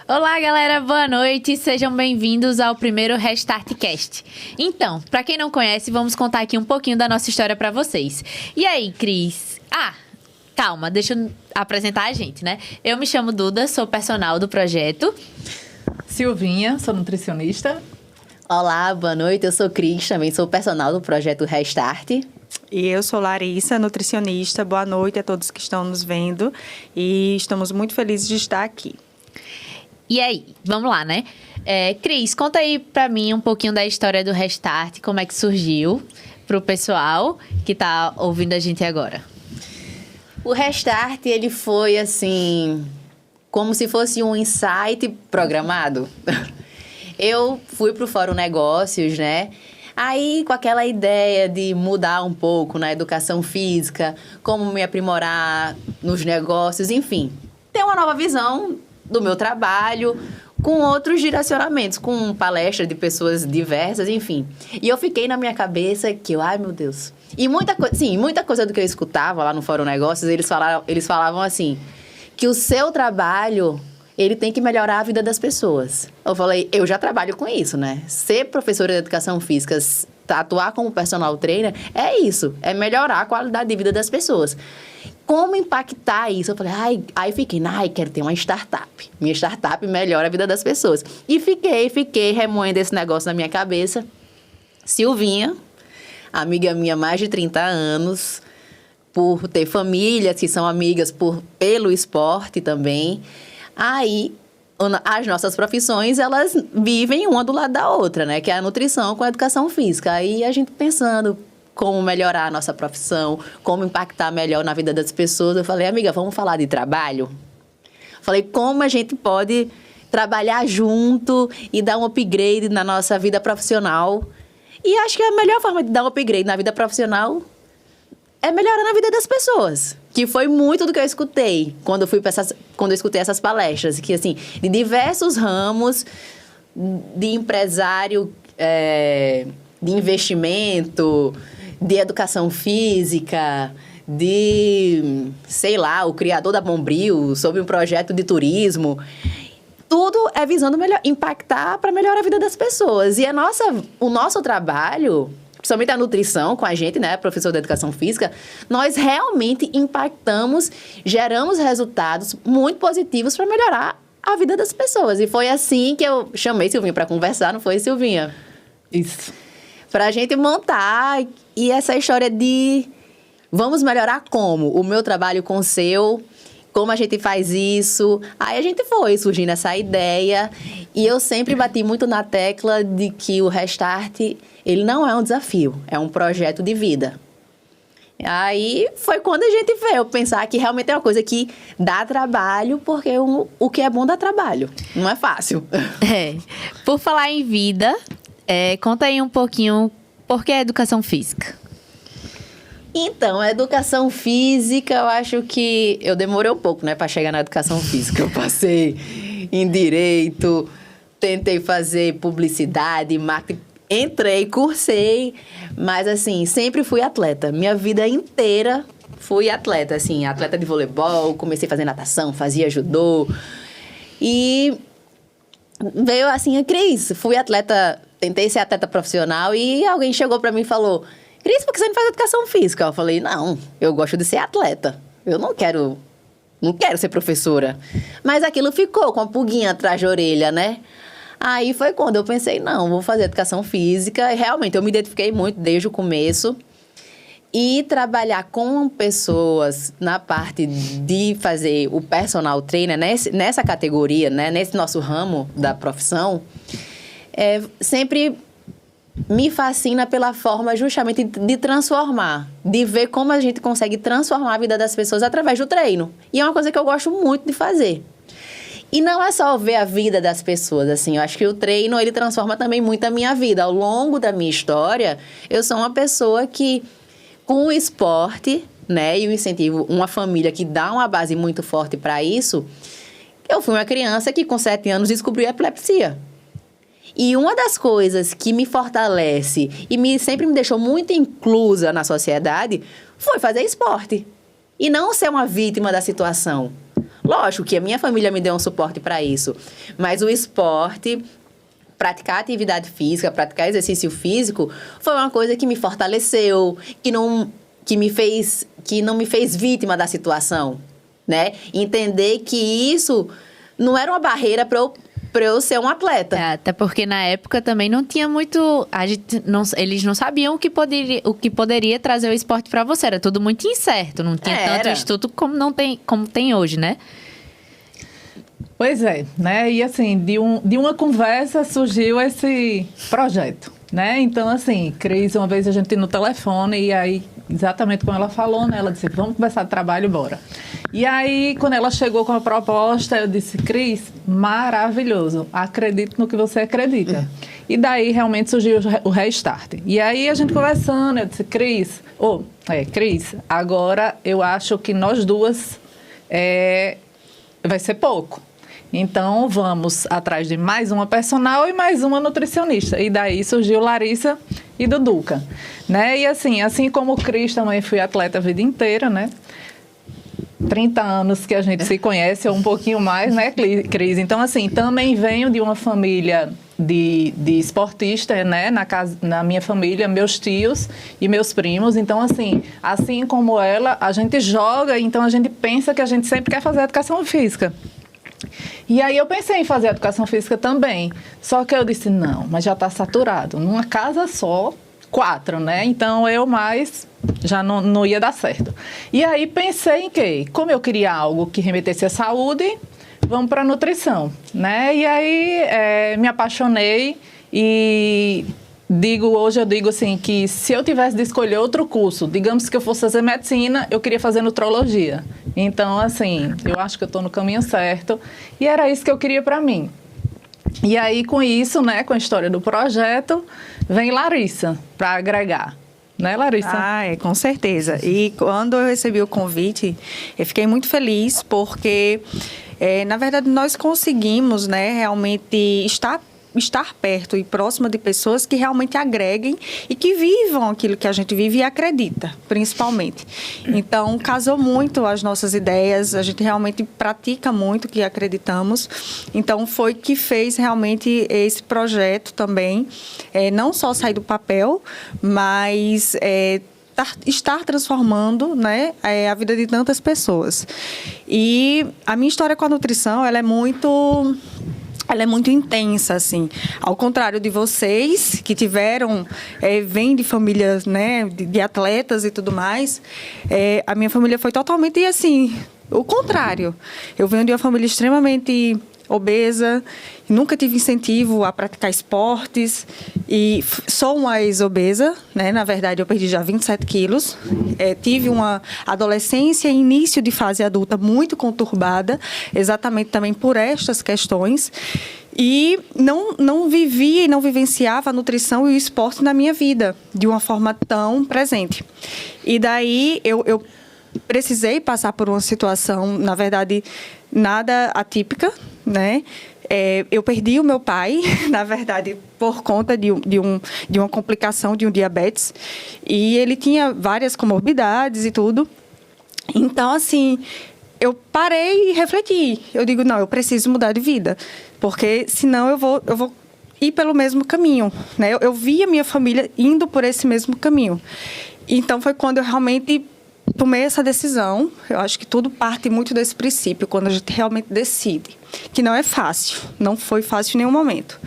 Olá, galera, boa noite. Sejam bem-vindos ao primeiro Restart Cast. Então, pra quem não conhece, vamos contar aqui um pouquinho da nossa história pra vocês. E aí, Cris? Calma, deixa eu apresentar a gente, né? Eu me chamo Duda, sou personal do projeto. Silvinha, sou nutricionista. Olá, boa noite. Eu sou Cris, também sou personal do projeto Restart. E eu sou Larissa, nutricionista. Boa noite a todos que estão nos vendo e estamos muito felizes de estar aqui. E aí, vamos lá, né? Cris, conta aí pra mim um pouquinho da história do Restart, como é que surgiu pro pessoal que tá ouvindo a gente agora. O Restart, ele foi assim, como se fosse um insight programado. Eu fui pro Fórum Negócios, né? Aí, com aquela ideia de mudar um pouco na educação física, como me aprimorar nos negócios, enfim. Ter uma nova visão do meu trabalho, com outros direcionamentos, com palestra de pessoas diversas, enfim. E eu fiquei na minha cabeça que ai meu Deus. E muita coisa do que eu escutava lá no Fórum Negócios, eles falavam assim, que o seu trabalho, ele tem que melhorar a vida das pessoas. Eu falei, eu já trabalho com isso, né? Ser professora de educação física, atuar como personal trainer, é isso, é melhorar a qualidade de vida das pessoas. Como impactar isso? Eu falei, fiquei, quero ter uma startup. Minha startup melhora a vida das pessoas. E fiquei remoendo esse negócio na minha cabeça. Silvinha, amiga minha há mais de 30 anos, por ter famílias que são amigas pelo esporte também. Aí, as nossas profissões, elas vivem uma do lado da outra, né? Que é a nutrição com a educação física. Aí a gente pensando como melhorar a nossa profissão, como impactar melhor na vida das pessoas. Eu falei, amiga, vamos falar de trabalho? Falei, como a gente pode trabalhar junto e dar um upgrade na nossa vida profissional. E acho que a melhor forma de dar um upgrade na vida profissional é melhorar na vida das pessoas. Que foi muito do que eu escutei quando eu escutei essas palestras. Que, assim, de diversos ramos, de empresário, de investimento, de educação física, o criador da Bombril, sobre um projeto de turismo. Tudo é visando impactar para melhorar a vida das pessoas. E o nosso trabalho, principalmente a nutrição com a gente, né, professor de educação física, nós realmente impactamos, geramos resultados muito positivos para melhorar a vida das pessoas. E foi assim que eu chamei Silvinha para conversar, não foi, Silvinha? Isso. Pra gente montar, e essa história de vamos melhorar como? O meu trabalho com o seu, como a gente faz isso. Aí a gente foi surgindo essa ideia, e eu sempre bati muito na tecla de que o Restart, ele não é um desafio, é um projeto de vida. Aí foi quando a gente veio pensar que realmente é uma coisa que dá trabalho, porque o que é bom dá trabalho, não é fácil. Por falar em vida, conta aí um pouquinho por que a educação física. Então, a educação física, eu acho que eu demorei um pouco, né, para chegar na educação física. Eu passei em direito, tentei fazer publicidade, marketing, entrei, cursei, mas assim, sempre fui atleta. Minha vida inteira fui atleta, assim, atleta de voleibol, comecei a fazer natação, fazia judô. E veio assim, Cris, fui atleta, tentei ser atleta profissional e alguém chegou para mim e falou, Cris, por que você não faz educação física? Eu falei, não, eu gosto de ser atleta, eu não quero ser professora. Mas aquilo ficou com a pulguinha atrás da orelha, né? Aí foi quando eu pensei, não, vou fazer educação física. E realmente, eu me identifiquei muito desde o começo. E trabalhar com pessoas na parte de fazer o personal trainer, nessa categoria, né, nesse nosso ramo da profissão, sempre me fascina pela forma justamente de transformar, de ver como a gente consegue transformar a vida das pessoas através do treino. E é uma coisa que eu gosto muito de fazer. E não é só ver a vida das pessoas, assim, eu acho que o treino, ele transforma também muito a minha vida. Ao longo da minha história, eu sou uma pessoa que, com o esporte, né, e o incentivo, uma família que dá uma base muito forte para isso, eu fui uma criança que com 7 anos descobriu a epilepsia. E uma das coisas que me fortalece e sempre me deixou muito inclusa na sociedade foi fazer esporte. E não ser uma vítima da situação, Lógico que a minha família me deu um suporte para isso, mas o esporte, praticar atividade física, praticar exercício físico, foi uma coisa que me fortaleceu, que não me fez vítima da situação, né? Entender que isso não era uma barreira para eu ser um atleta. Até porque na época também não tinha muito. Eles não sabiam o que poderia trazer o esporte para você. Era tudo muito incerto. Não tinha tanto estudo como tem hoje, né? Pois é, né? E assim, de uma conversa surgiu esse projeto, né? Então, assim, Cris, uma vez a gente no telefone, e aí, exatamente como ela falou, né? Ela disse, vamos conversar de trabalho, bora. E aí, quando ela chegou com a proposta, eu disse, Cris, maravilhoso, acredito no que você acredita. E daí, realmente, surgiu o Restart. E aí, a gente conversando, eu disse, Cris, agora eu acho que nós duas vai ser pouco. Então, vamos atrás de mais uma personal e mais uma nutricionista. E daí surgiu Larissa e Duduca, né? E assim como o Cris também fui atleta a vida inteira, né? 30 anos que a gente se conhece, ou um pouquinho mais, né, Cris? Então, assim, também venho de uma família de esportista, né? Na minha família, meus tios e meus primos. Então, assim como ela, a gente joga, então a gente pensa que a gente sempre quer fazer educação física. E aí eu pensei em fazer educação física também, só que eu disse, não, mas já está saturado, numa casa só, 4, né? Então eu mais já não ia dar certo. E aí pensei em que, como eu queria algo que remetesse à saúde, vamos para a nutrição, né? E aí me apaixonei e hoje eu digo assim, que se eu tivesse de escolher outro curso, digamos que eu fosse fazer medicina, eu queria fazer nutrologia. Então, assim, eu acho que eu estou no caminho certo e era isso que eu queria para mim. E aí, com isso, né, com a história do projeto, vem Larissa para agregar. Né, Larissa? Com certeza. E quando eu recebi o convite, eu fiquei muito feliz porque, na verdade, nós conseguimos, né, realmente estar perto e próxima de pessoas que realmente agreguem e que vivam aquilo que a gente vive e acredita, principalmente. Então, casou muito as nossas ideias, a gente realmente pratica muito o que acreditamos. Então, foi que fez realmente esse projeto também, não só sair do papel, mas estar transformando, né, a vida de tantas pessoas. E a minha história com a nutrição, ela é muito intensa, assim. Ao contrário de vocês, que vêm de famílias, né, de atletas e tudo mais, a minha família foi totalmente, assim, o contrário. Eu venho de uma família extremamente obesa, nunca tive incentivo a praticar esportes e sou uma ex-obesa, né? Na verdade, eu perdi já 27 quilos. Tive uma adolescência e início de fase adulta muito conturbada, exatamente também por estas questões. E não vivia e não vivenciava a nutrição e o esporte na minha vida de uma forma tão presente. E daí eu precisei passar por uma situação, na verdade, nada atípica, né? Eu perdi o meu pai, na verdade, por conta de uma complicação de um diabetes. E ele tinha várias comorbidades e tudo. Então, assim, eu parei e refleti. Eu digo, não, eu preciso mudar de vida. Porque, senão, eu vou ir pelo mesmo caminho, né? Eu vi a minha família indo por esse mesmo caminho. Então, foi quando eu realmente tomei essa decisão. Eu acho que tudo parte muito desse princípio, quando a gente realmente decide. Que não é fácil, não foi fácil em nenhum momento.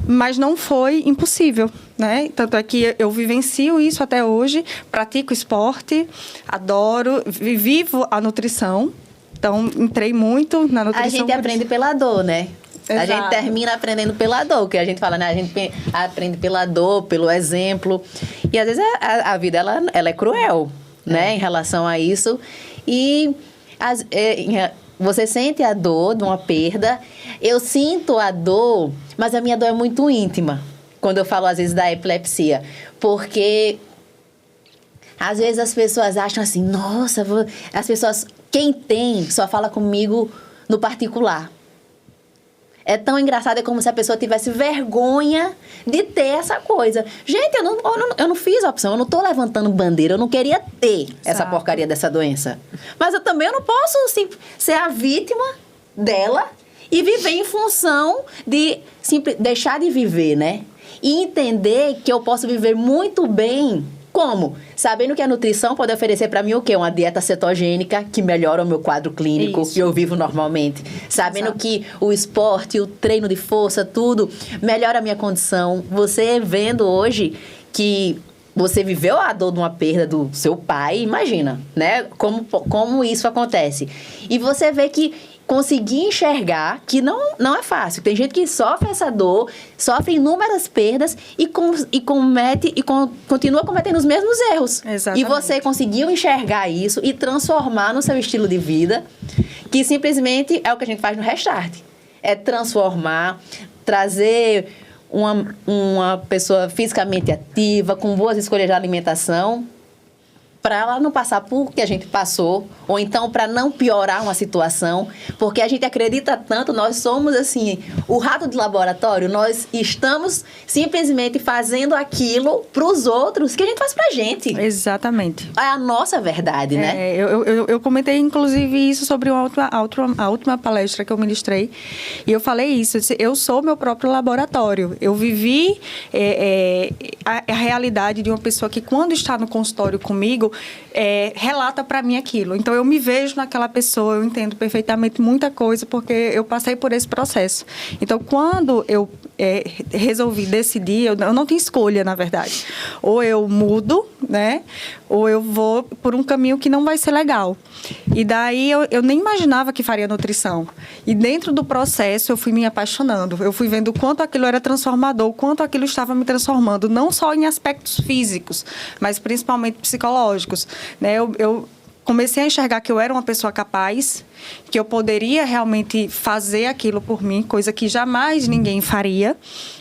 Mas não foi impossível, né? Tanto é que eu vivencio isso até hoje, pratico esporte, adoro, vivo a nutrição. Então, entrei muito na nutrição. A gente aprende pela dor, né? Exato. A gente termina aprendendo pela dor, que a gente fala, né? A gente aprende pela dor, pelo exemplo. E, às vezes, a vida, ela é cruel, né? Em relação a isso. E você sente a dor de uma perda. Eu sinto a dor, mas a minha dor é muito íntima. Quando eu falo, às vezes, da epilepsia. Porque, às vezes, as pessoas acham assim, nossa, as pessoas, quem tem, só fala comigo no particular. É tão engraçado, é como se a pessoa tivesse vergonha de ter essa coisa. Gente, eu não fiz a opção, eu não tô levantando bandeira, eu não queria ter essa Exato. porcaria dessa doença. Mas eu também não posso assim, ser a vítima dela e viver em função de deixar de viver, né? E entender que eu posso viver muito bem. Como? Sabendo que a nutrição pode oferecer para mim o quê? Uma dieta cetogênica que melhora o meu quadro clínico Isso. e eu vivo normalmente. Sabendo que o esporte, o treino de força, tudo melhora a minha condição. Você vendo hoje que você viveu a dor de uma perda do seu pai, imagina, né? Como isso acontece. E você vê que conseguir enxergar que não é fácil. Tem gente que sofre essa dor, sofre inúmeras perdas e continua cometendo os mesmos erros. Exatamente. E você conseguiu enxergar isso e transformar no seu estilo de vida, que simplesmente é o que a gente faz no Restart. É transformar, trazer uma pessoa fisicamente ativa, com boas escolhas de alimentação, para ela não passar por que a gente passou, ou então para não piorar uma situação, porque a gente acredita tanto, nós somos assim, o rato de laboratório, nós estamos simplesmente fazendo aquilo para os outros que a gente faz pra gente. Exatamente. É a nossa verdade, né? Eu comentei, inclusive, isso sobre a última palestra que eu ministrei. E eu falei isso. Eu sou meu próprio laboratório. Eu vivi a realidade de uma pessoa que, quando está no consultório comigo, relata para mim aquilo. Então, eu me vejo naquela pessoa, eu entendo perfeitamente muita coisa, porque eu passei por esse processo. Então, quando eu resolvi decidir, eu não tinha escolha, na verdade. Ou eu mudo, né? Ou eu vou por um caminho que não vai ser legal. E daí, eu nem imaginava que faria nutrição. E dentro do processo, eu fui me apaixonando. Eu fui vendo o quanto aquilo era transformador, o quanto aquilo estava me transformando, não só em aspectos físicos, mas principalmente psicológicos. Né? Eu comecei a enxergar que eu era uma pessoa capaz, que eu poderia realmente fazer aquilo por mim, coisa que jamais ninguém faria,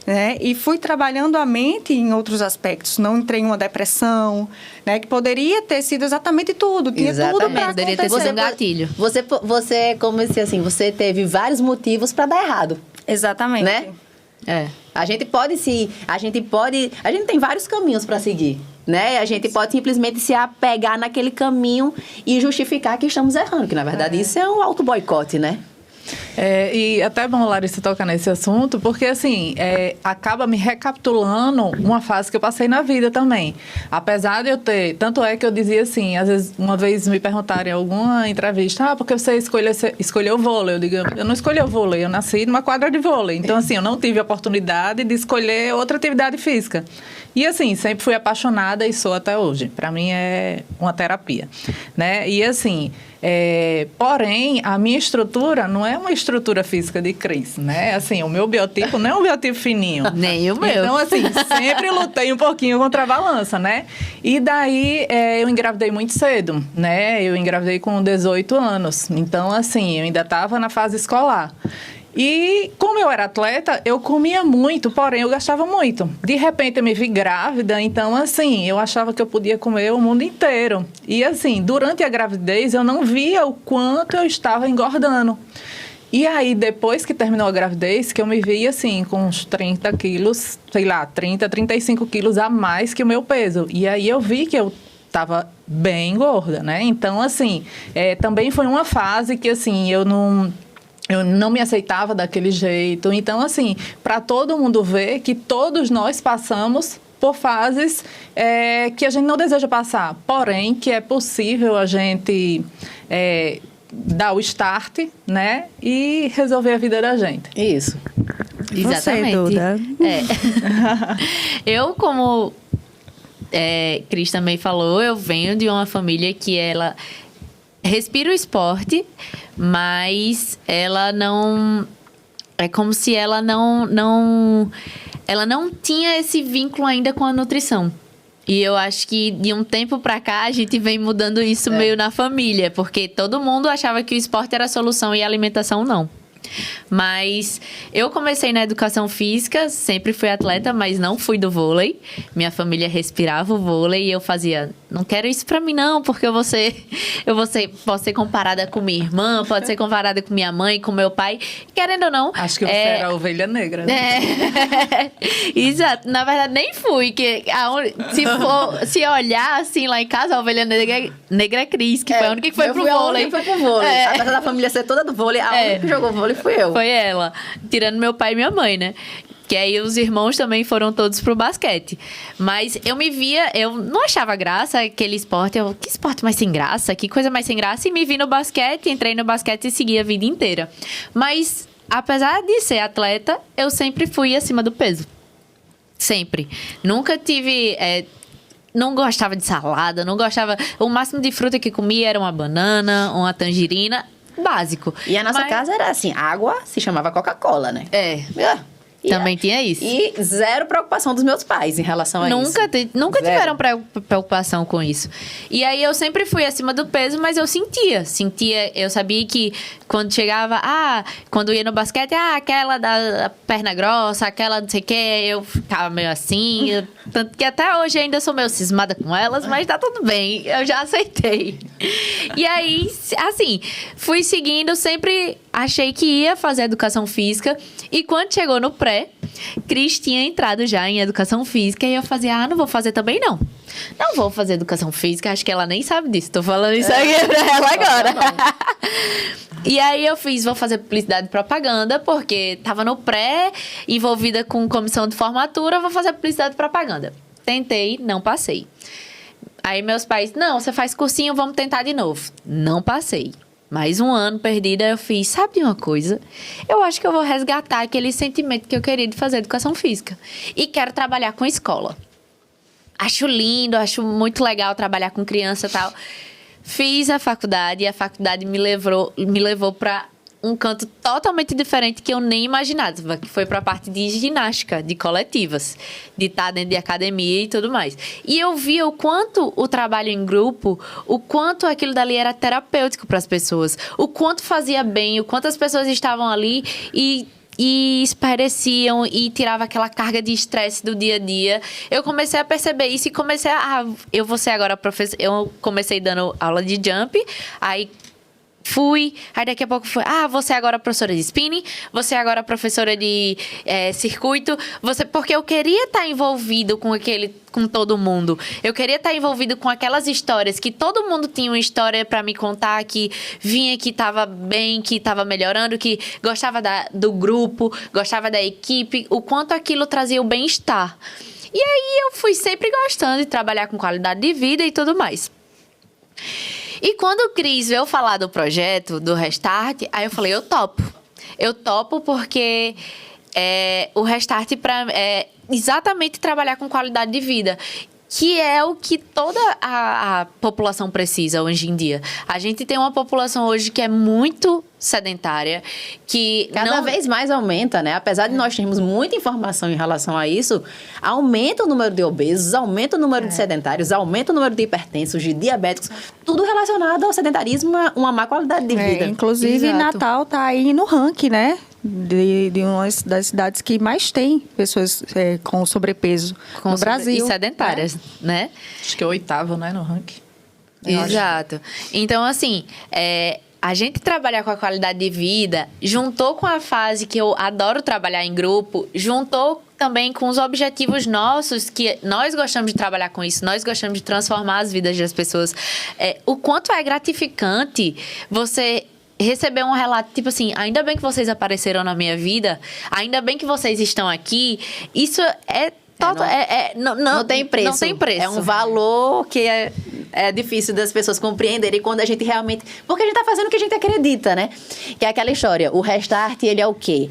né? E fui trabalhando a mente em outros aspectos. Não entrei em uma depressão, né? Que poderia ter sido exatamente tudo. Tinha tudo para Poderia ter acontecer. sido um gatilho. Você, como se assim, você teve vários motivos para dar errado, Exatamente. né? A gente tem vários caminhos para seguir, né? A gente pode simplesmente se apegar naquele caminho e justificar que estamos errando, que na verdade isso é um auto-boicote, né? E até bom, Larissa, tocar nesse assunto, porque assim, acaba me recapitulando uma fase que eu passei na vida também. Apesar de eu ter, tanto é que eu dizia assim, às vezes, uma vez me perguntaram em alguma entrevista, porque você escolheu o vôlei? Eu digo, eu não escolhi o vôlei, eu nasci numa quadra de vôlei. Então assim, eu não tive a oportunidade de escolher outra atividade física. E assim, sempre fui apaixonada e sou até hoje. Para mim é uma terapia, né? E assim, porém, a minha estrutura não é uma estrutura física de Cris, né? Assim, o meu biotipo não é um biotipo fininho. Nem o meu. Então, assim, sempre lutei um pouquinho contra a balança, né? E daí, eu engravidei muito cedo, né? Eu engravidei com 18 anos. Então, assim, eu ainda estava na fase escolar. E como eu era atleta, eu comia muito, porém eu gastava muito. De repente eu me vi grávida, então assim, eu achava que eu podia comer o mundo inteiro. E assim, durante a gravidez eu não via o quanto eu estava engordando. E aí, depois que terminou a gravidez, que eu me vi assim, com uns 30 quilos, sei lá, 30, 35 quilos a mais que o meu peso. E aí eu vi que eu estava bem gorda, né? Então assim, também foi uma fase que assim, eu não me aceitava daquele jeito. Então, assim, para todo mundo ver que todos nós passamos por fases que a gente não deseja passar. Porém, que é possível a gente dar o start, né? E resolver a vida da gente. Isso. Exatamente. Você, Duda? Eu, como Cris também falou, eu venho de uma família que ela respira o esporte, mas ela não... É como se ela ela não tinha esse vínculo ainda com a nutrição. E eu acho que de um tempo pra cá a gente vem mudando isso meio na família, porque todo mundo achava que o esporte era a solução e a alimentação não. Mas eu comecei na educação física, sempre fui atleta, mas não fui do vôlei. Minha família respirava o vôlei e eu fazia, não quero isso pra mim não, porque posso ser comparada com minha irmã, pode ser comparada com minha mãe, com meu pai, querendo ou não. Acho que você era a ovelha negra, né? Exato. Na verdade, nem fui, que se olhar assim lá em casa, a ovelha negra é Cris, que foi a única que foi pro vôlei. Foi pro vôlei. Apesar da família ser toda do vôlei, a única que jogou vôlei fui eu. Foi ela, tirando meu pai e minha mãe, né? Que aí os irmãos também foram todos pro basquete. Mas eu não achava graça aquele esporte. Que esporte mais sem graça? Que coisa mais sem graça. E me vi no basquete, entrei no basquete e segui a vida inteira. Mas, apesar de ser atleta, eu sempre fui acima do peso. Sempre. Nunca tive... não gostava de salada, não gostava... O máximo de fruta que comia era uma banana, uma tangerina, básico. E a nossa casa era assim, água se chamava Coca-Cola, né? Também tinha isso. E zero preocupação dos meus pais em relação a isso. Nunca tiveram preocupação com isso. E aí eu sempre fui acima do peso, mas eu sentia, eu sabia que quando chegava, quando ia no basquete, aquela da perna grossa, aquela não sei o quê, eu ficava meio assim. Tanto que até hoje ainda sou meio cismada com elas, mas tá tudo bem, eu já aceitei. E aí, assim, fui seguindo, sempre achei que ia fazer educação física. E quando chegou no pré, Cris tinha entrado já em educação física e eu fazia, não vou fazer também não. Não vou fazer educação física, acho que ela nem sabe disso. Tô falando isso aqui pra ela agora. E aí eu vou fazer publicidade e propaganda, porque tava no pré, envolvida com comissão de formatura, vou fazer publicidade e propaganda. Tentei, não passei. Aí meus pais, não, você faz cursinho, vamos tentar de novo. Não passei. Mais um ano perdida, eu fiz, sabe de uma coisa? Eu acho que eu vou resgatar aquele sentimento que eu queria de fazer educação física. E quero trabalhar com escola. Acho lindo, acho muito legal trabalhar com criança e tal. Fiz a faculdade e a faculdade me levou para um canto totalmente diferente que eu nem imaginava, que foi para a parte de ginástica, de coletivas, de estar dentro de academia e tudo mais. E eu vi o quanto o trabalho em grupo, o quanto aquilo dali era terapêutico para as pessoas, o quanto fazia bem, o quanto as pessoas estavam ali e espareciam e tirava aquela carga de estresse do dia a dia. Eu comecei a perceber isso e comecei eu vou ser agora professora. Eu comecei dando aula de jump, aí aí daqui a pouco você agora professora de spinning, você agora professora de circuito, porque eu queria estar envolvido com todo mundo. Eu queria estar envolvido com aquelas histórias, que todo mundo tinha uma história para me contar, que vinha, que estava bem, que estava melhorando, que gostava do grupo, gostava da equipe, o quanto aquilo trazia o bem-estar. E aí eu fui sempre gostando de trabalhar com qualidade de vida e tudo mais. E quando o Cris veio falar do projeto, do Restart, aí eu falei, eu topo. Eu topo porque o Restart é exatamente trabalhar com qualidade de vida, que é o que toda a população precisa hoje em dia. A gente tem uma população hoje que é muito sedentária, que cada vez mais aumenta, né? Apesar de nós termos muita informação em relação a isso, aumenta o número de obesos, aumenta o número de sedentários, aumenta o número de hipertensos, de diabéticos, tudo relacionado ao sedentarismo, uma má qualidade de vida. Inclusive, Exato. Natal tá aí no ranking, né? De uma das cidades que mais tem pessoas com sobrepeso no Brasil. E sedentárias, né? Acho que é o 8º, né, no ranking. Exato. Então, assim, a gente trabalhar com a qualidade de vida, juntou com a fase que eu adoro trabalhar em grupo, juntou também com os objetivos nossos, que nós gostamos de trabalhar com isso, nós gostamos de transformar as vidas das pessoas. O quanto é gratificante você receber um relato, tipo assim, ainda bem que vocês apareceram na minha vida, ainda bem que vocês estão aqui, isso não tem preço. Não tem preço. É um valor que é difícil das pessoas compreenderem quando a gente realmente... Porque a gente tá fazendo o que a gente acredita, né? Que é aquela história, o Restart, ele é o quê?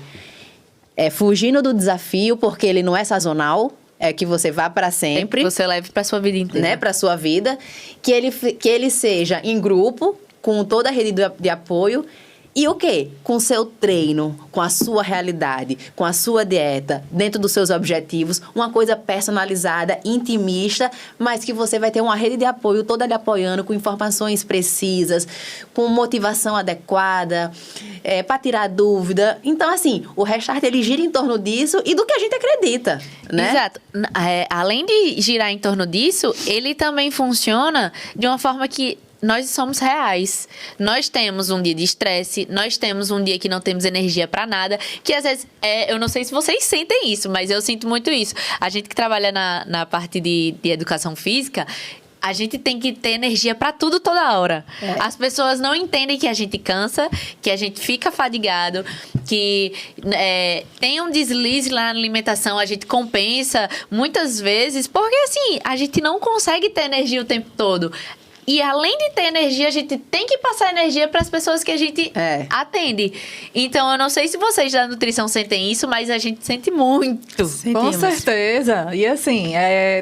É fugindo do desafio, porque ele não é sazonal, é que você vá para sempre. Que você leve para sua vida inteira. Né? Para sua vida. Que ele seja em grupo, com toda a rede de apoio, E o quê? Com o seu treino, com a sua realidade, com a sua dieta, dentro dos seus objetivos, uma coisa personalizada, intimista, mas que você vai ter uma rede de apoio toda lhe apoiando, com informações precisas, com motivação adequada, para tirar dúvida. Então, assim, o Restart, ele gira em torno disso e do que a gente acredita, né? Exato. Além de girar em torno disso, ele também funciona de uma forma que nós somos reais. Nós temos um dia de estresse, nós temos um dia que não temos energia pra nada, que às vezes, eu não sei se vocês sentem isso, mas eu sinto muito isso. A gente que trabalha na parte de educação física, a gente tem que ter energia pra tudo toda hora. As pessoas não entendem que a gente cansa, que a gente fica fadigado, que tem um deslize lá na alimentação, a gente compensa muitas vezes, porque assim, a gente não consegue ter energia o tempo todo. E além de ter energia, a gente tem que passar energia para as pessoas que a gente atende. Então, eu não sei se vocês da nutrição sentem isso, mas a gente sente muito. Com certeza. E assim,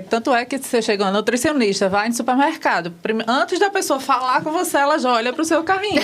tanto é que você chega uma nutricionista, vai no supermercado, antes da pessoa falar com você, ela já olha pro seu carrinho.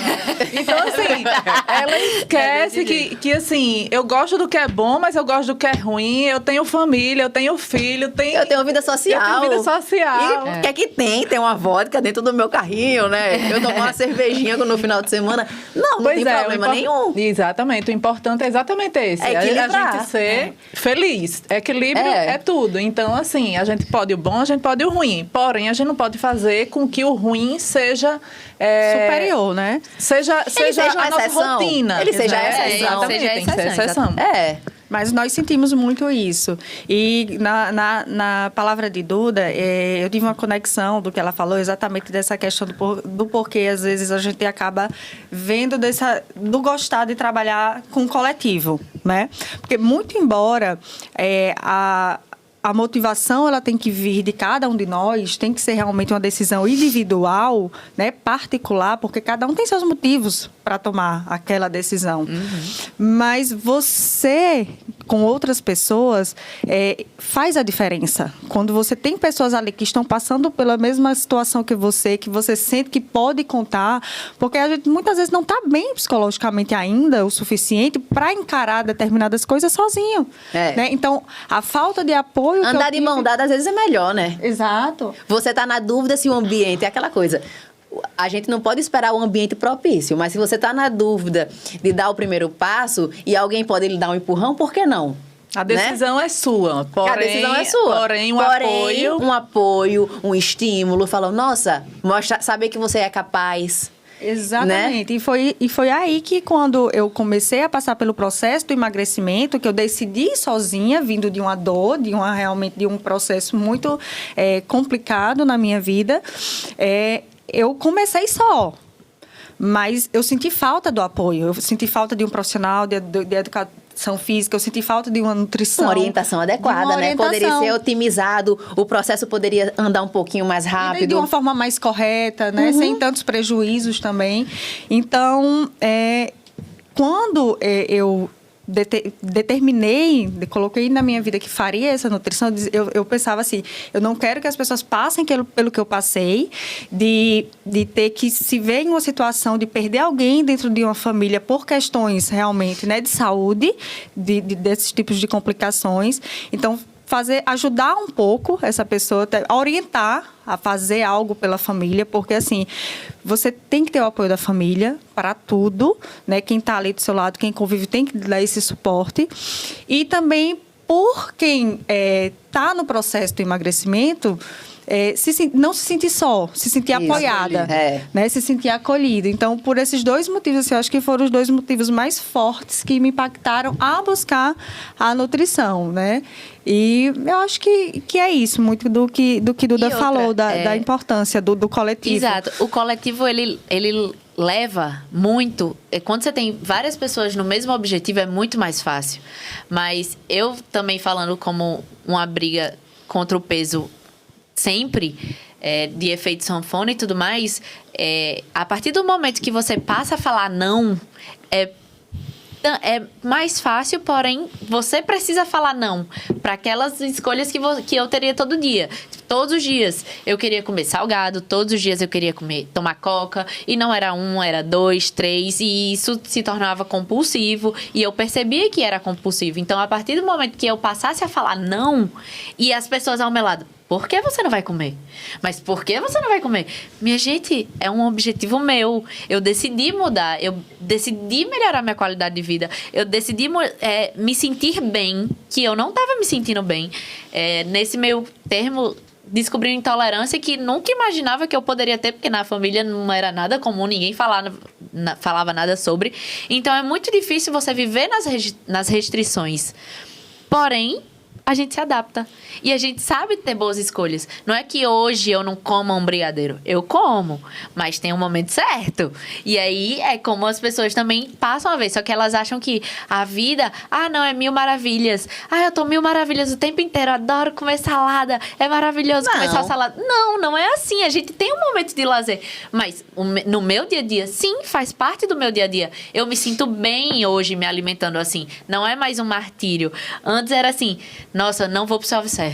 Então, assim, ela esquece que assim, eu gosto do que é bom, mas eu gosto do que é ruim, eu tenho família, eu tenho filho, eu tenho vida social. Eu tenho vida social. E o que é que tem? Tem uma vodka dentro do meu carrinho, né? Eu tomo uma cervejinha no final de semana. Não tem problema nenhum. Exatamente. O importante é exatamente esse. A gente ser feliz. Equilíbrio é tudo. Então, assim, a gente pode o bom, a gente pode o ruim. Porém, a gente não pode fazer com que o ruim seja... superior, né? Seja a nossa rotina. Ele seja a exceção. Exatamente, tem que ser exceção. Mas nós sentimos muito isso. E na palavra de Duda, eu tive uma conexão do que ela falou, exatamente dessa questão do porquê, às vezes, a gente acaba vendo do gostar de trabalhar com o coletivo, né? Porque, muito embora a motivação, ela tem que vir de cada um de nós, tem que ser realmente uma decisão individual, né, particular, porque cada um tem seus motivos para tomar aquela decisão. Mas você, com outras pessoas, faz a diferença. Quando você tem pessoas ali que estão passando pela mesma situação que você sente que pode contar, porque a gente muitas vezes não está bem psicologicamente ainda o suficiente para encarar determinadas coisas sozinho. Né? Então, a falta de apoio... Andar de mão dada, às vezes, é melhor, né? Exato. Você tá na dúvida se o ambiente... É aquela coisa... A gente não pode esperar o ambiente propício, mas se você está na dúvida de dar o primeiro passo e alguém pode lhe dar um empurrão, por que não? A decisão é sua. Porém, a decisão é sua. Porém, um apoio, um estímulo. Falam, nossa, saber que você é capaz. Exatamente. Né? E foi aí que, quando eu comecei a passar pelo processo do emagrecimento, que eu decidi ir sozinha, vindo de uma dor, realmente de um processo muito complicado na minha vida, eu comecei só. Mas eu senti falta do apoio. Eu senti falta de um profissional de educação física, eu senti falta de uma nutrição. Uma orientação adequada, né? Poderia ser otimizado, o processo poderia andar um pouquinho mais rápido. E de uma forma mais correta, né? Sem tantos prejuízos também. Então, quando eu coloquei na minha vida que faria essa nutrição, eu pensava assim, eu não quero que as pessoas passem pelo que eu passei, de ter que se ver em uma situação de perder alguém dentro de uma família por questões realmente, né, de saúde, desses tipos de complicações. Então, ajudar um pouco essa pessoa, a orientar a fazer algo pela família, porque assim, você tem que ter o apoio da família para tudo, né? Quem está ali do seu lado, quem convive, tem que dar esse suporte. E também, por quem está no processo do emagrecimento, não se sentir só, se sentir apoiada, né? Se sentir acolhida. Então, por esses dois motivos, assim, eu acho que foram os dois motivos mais fortes que me impactaram a buscar a nutrição, né? E eu acho que é isso, muito do que Duda falou, da importância do coletivo. Exato. O coletivo, ele leva muito... Quando você tem várias pessoas no mesmo objetivo, é muito mais fácil. Mas eu também falando como uma briga contra o peso sempre, de efeito sanfona e tudo mais, a partir do momento que você passa a falar não, Então, é mais fácil, porém, você precisa falar não para aquelas escolhas que eu teria todo dia. Todos os dias eu queria comer salgado, todos os dias eu queria tomar coca, e não era 1, era 2, 3, e isso se tornava compulsivo, e eu percebia que era compulsivo. Então, a partir do momento que eu passasse a falar não, e as pessoas ao meu lado, por que você não vai comer? Mas por que você não vai comer? Minha gente, é um objetivo meu. Eu decidi mudar, eu decidi melhorar minha qualidade de vida, eu decidi me sentir bem, que eu não estava me sentindo bem. Nesse meio termo, descobri uma intolerância que nunca imaginava que eu poderia ter, porque na família não era nada comum, ninguém falava nada sobre. Então, é muito difícil você viver nas restrições. Porém, a gente se adapta. E a gente sabe ter boas escolhas. Não é que hoje eu não como um brigadeiro. Eu como, mas tem um momento certo. E aí é como as pessoas também passam a ver. Só que elas acham que a vida, não, é 1000 maravilhas. Eu tô 1000 maravilhas o tempo inteiro. Adoro comer salada. É maravilhoso comer só salada. Não, não é assim. A gente tem um momento de lazer. Mas no meu dia a dia, sim, faz parte do meu dia a dia. Eu me sinto bem hoje me alimentando assim. Não é mais um martírio. Antes era assim, nossa, não vou pro self-service.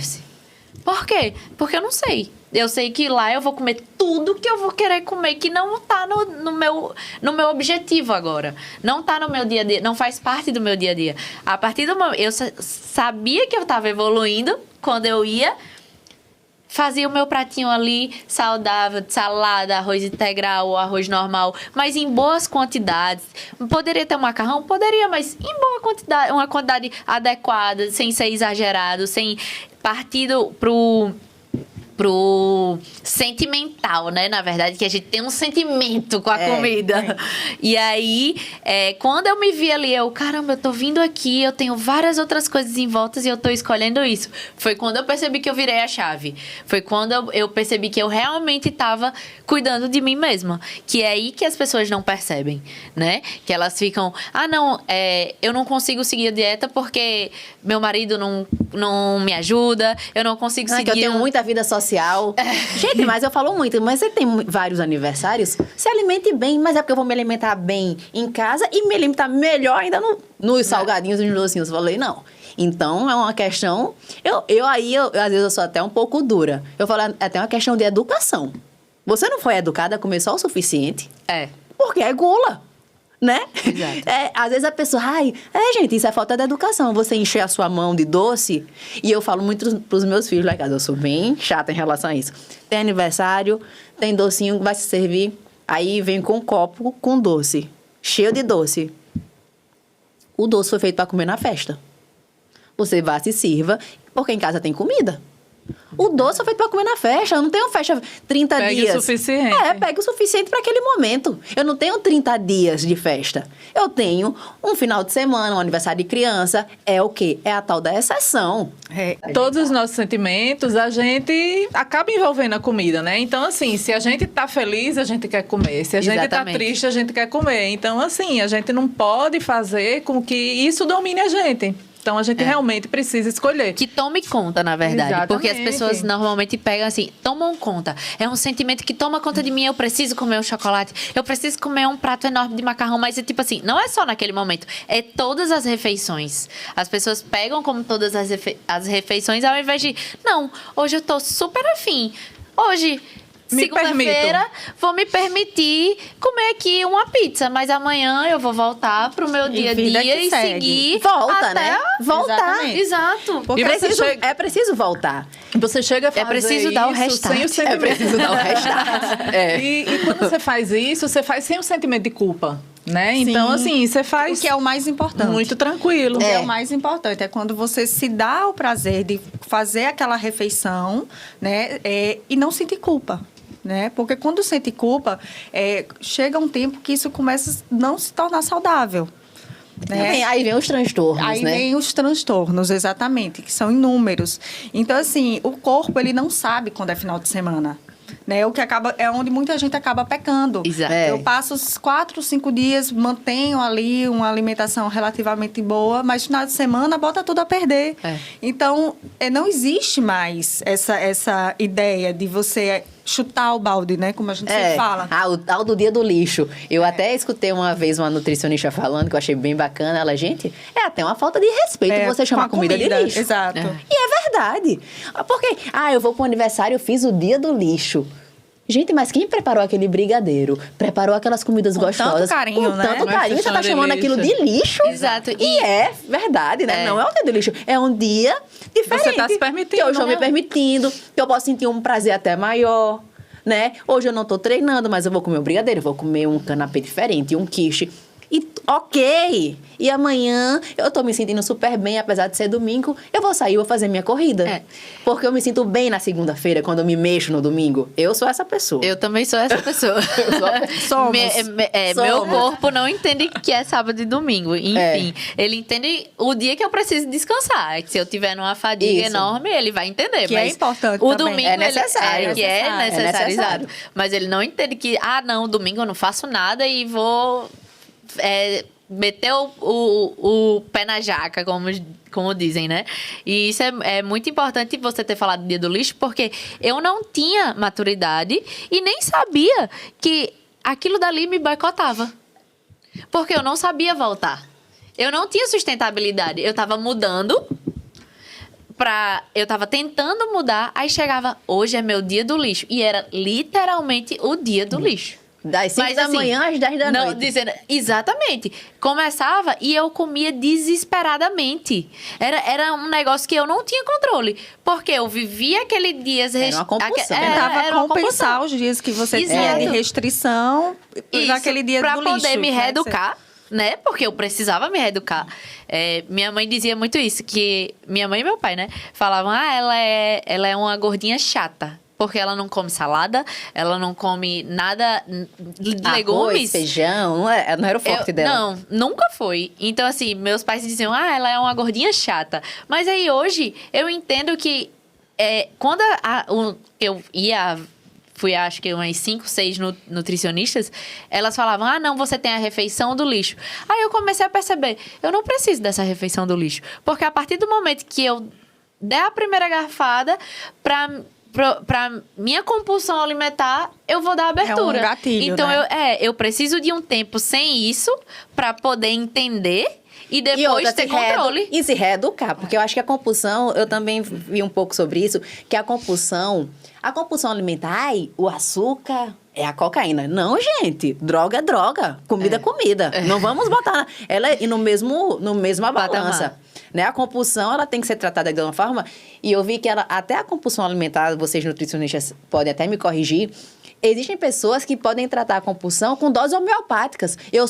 Por quê? Porque eu não sei. Eu sei que lá eu vou comer tudo que eu vou querer comer, que não tá no meu objetivo agora. Não tá no meu dia a dia, não faz parte do meu dia a dia. A partir do momento... Eu sabia que eu tava evoluindo quando eu ia... Fazia o meu pratinho ali, saudável, de salada, arroz integral ou arroz normal, mas em boas quantidades. Poderia ter um macarrão? Poderia, mas em boa quantidade, uma quantidade adequada, sem ser exagerado, sem partir pro sentimental, né? Na verdade, que a gente tem um sentimento com a comida. E aí, quando eu me vi ali, caramba, eu tô vindo aqui, eu tenho várias outras coisas em volta e eu tô escolhendo isso. Foi quando eu percebi que eu virei a chave. Foi quando eu percebi que eu realmente tava cuidando de mim mesma. Que é aí que as pessoas não percebem, né? Que elas ficam, não, eu não consigo seguir a dieta porque meu marido não me ajuda, eu não consigo seguir... Que eu tenho muita vida social. Gente, mas eu falo muito, mas você tem vários aniversários, se alimente bem, mas é porque eu vou me alimentar bem em casa e me alimentar melhor ainda nos salgadinhos e nos docinhos. Eu falei, não. Então, é uma questão... às vezes, eu sou até um pouco dura. Eu falo, é até uma questão de educação. Você não foi educada a comer só o suficiente? Porque é gula. Né? Exato. Às vezes a pessoa, gente, isso é falta de educação, você encher a sua mão de doce. E eu falo muito pros meus filhos lá em casa, eu sou bem chata em relação a isso. Tem aniversário, tem docinho que vai se servir, aí vem com um copo com doce, cheio de doce. O doce foi feito para comer na festa. Você vai, se sirva, porque em casa tem comida. O doce é feito para comer na festa. Eu não tenho festa 30 dias. Pega o suficiente. Pega o suficiente para aquele momento. Eu não tenho 30 dias de festa. Eu tenho um final de semana, um aniversário de criança. É o quê? É a tal da exceção. Todos os nossos sentimentos, a gente acaba envolvendo a comida, né? Então, assim, se a gente tá feliz, a gente quer comer. Se a gente tá triste, a gente quer comer. Então, assim, a gente não pode fazer com que isso domine a gente. Então, a gente realmente precisa escolher. Que tome conta, na verdade. Exatamente. Porque as pessoas normalmente pegam assim, tomam conta. É um sentimento que toma conta de mim. Eu preciso comer um chocolate. Eu preciso comer um prato enorme de macarrão. Mas é tipo assim, não é só naquele momento. É todas as refeições. As pessoas pegam como todas as refeições ao invés de... Não, hoje eu tô super afim. Hoje... Segunda-feira, vou me permitir comer aqui uma pizza, mas amanhã eu vou voltar pro meu dia a dia e seguir. Volta, né? Voltar. Exato. Porque é preciso voltar. Você chega a fazer preciso dar o isso restart. sem o sentimento. É preciso dar o restart. E quando você faz isso, você faz sem o sentimento de culpa, né? Sim. Então, assim, você faz... O que é o mais importante. Muito tranquilo. O que é o mais importante é quando você se dá o prazer de fazer aquela refeição, né? E não sentir culpa. Né? Porque quando sente culpa, chega um tempo que isso começa a não se tornar saudável. Né? Aí vem os transtornos, Aí né? vem os transtornos, exatamente, que são inúmeros. Então, assim, o corpo, ele não sabe quando é final de semana. Né? O que é onde muita gente acaba pecando. Exato. Eu passo os 4, 5 dias, mantenho ali uma alimentação relativamente boa, mas final de semana bota tudo a perder. Então, não existe mais essa ideia de você chutar o balde, né? Como a gente sempre fala. O tal do dia do lixo. Eu até escutei uma vez uma nutricionista falando, que eu achei bem bacana. Ela, gente, é até uma falta de respeito você chamar comida de lixo. Exato. E é verdade. Porque, eu vou pro aniversário, eu fiz o dia do lixo. Gente, mas quem preparou aquele brigadeiro? Preparou aquelas comidas gostosas. Tanto carinho, com né? tanto carinho, você tá de chamando lixo. aquilo de lixo? Exato. E é verdade, né? É. Não é um dia de lixo. É um dia diferente. Você tá se permitindo, Que eu estou né? me permitindo. Que eu posso sentir um prazer até maior, né? Hoje eu não tô treinando, mas eu vou comer um brigadeiro. Eu vou comer um canapé diferente, um quiche. E ok. E amanhã eu tô me sentindo super bem, apesar de ser domingo. Eu vou sair, vou fazer minha corrida. É. Porque eu me sinto bem na segunda-feira, quando eu me mexo no domingo. Eu sou essa pessoa. Eu também sou essa pessoa. Somos. Meu Somos. corpo não entende que é sábado e domingo. Enfim, ele entende o dia que eu preciso descansar. Se eu tiver numa fadiga Isso. enorme, ele vai entender. Que é mas importante o também. domingo É necessário. que é É necessário, necessário. exato. Mas ele não entende que, não, domingo eu não faço nada e vou meter o pé na jaca, como dizem, né? E isso é muito importante você ter falado do dia do lixo, porque eu não tinha maturidade e nem sabia que aquilo dali me boicotava. Porque eu não sabia voltar. Eu não tinha sustentabilidade. Eu tava mudando eu tava tentando mudar, aí chegava, hoje é meu dia do lixo. E era literalmente o dia do lixo. Das 5 Mas, da assim, manhã às 10 da não, noite. Dizendo, exatamente. Começava e eu comia desesperadamente. Era um negócio que eu não tinha controle. Porque eu vivia aquele dias... Era uma compulsão. Tentava era uma compensar compulsão. os dias que você Exato. tinha de restrição Isso, naquele dia pra do lixo. poder me né? reeducar, né? Porque eu precisava me reeducar. Minha mãe dizia muito isso, que... Minha mãe e meu pai, né? Falavam, ela é uma gordinha chata. Porque ela não come salada, ela não come nada de legumes. Arroz, feijão, não era o forte dela. Não, nunca foi. Então, assim, meus pais diziam, ela é uma gordinha chata. Mas aí, hoje, eu entendo que quando eu fui, acho que umas 5, 6 nutricionistas, elas falavam, não, você tem a refeição do lixo. Aí eu comecei a perceber, eu não preciso dessa refeição do lixo. Porque a partir do momento que eu der a primeira garfada pra minha compulsão alimentar, eu vou dar abertura. É um gatilho, então, né? eu preciso de um tempo sem isso pra poder entender e depois outra, ter controle. E se reeducar, porque eu acho que a compulsão, eu também vi um pouco sobre isso, que a compulsão alimentar, o açúcar é a cocaína. Não, gente, droga é droga, comida é comida. Não vamos botar ela no mesma balança. Né? A compulsão, ela tem que ser tratada de uma forma, e eu vi que até a compulsão alimentar, vocês nutricionistas podem até me corrigir, existem pessoas que podem tratar a compulsão com doses homeopáticas. Eu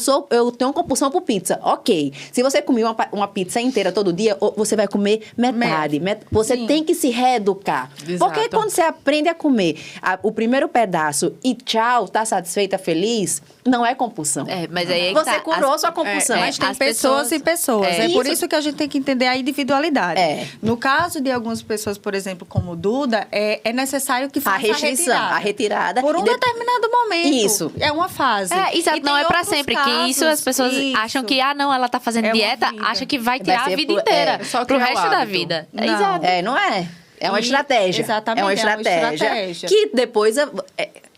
tenho compulsão por pizza. Ok. Se você comer uma pizza inteira todo dia, você vai comer metade. Você Sim. tem que se reeducar. Exato. Porque quando você aprende a comer o primeiro pedaço e tchau, tá satisfeita, feliz, não é compulsão. Mas aí é que Você tá. curou sua compulsão. Mas tem as pessoas e pessoas. É por Isso. isso que a gente tem que entender a individualidade. É. No caso de algumas pessoas, por exemplo, como o Duda, é necessário que faça A restrição, a retirada. Por um E determinado momento. Isso. É uma fase. Exato, E não tem é pra outros sempre. Que casos, isso as pessoas isso. acham que, não, ela tá fazendo É uma dieta, vida. acha que vai Vai tirar a ser vida pro- inteira. só Pro criar o resto da hábito. vida. Não. Exato. não é? É uma E- estratégia. exatamente, É uma é uma estratégia. estratégia. Que depois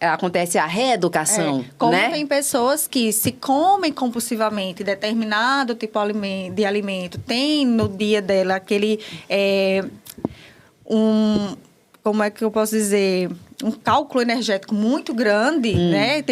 acontece a reeducação, Como né? tem pessoas que se comem compulsivamente determinado tipo de alimento, tem no dia dela aquele como é que eu posso dizer, um cálculo energético muito grande, né?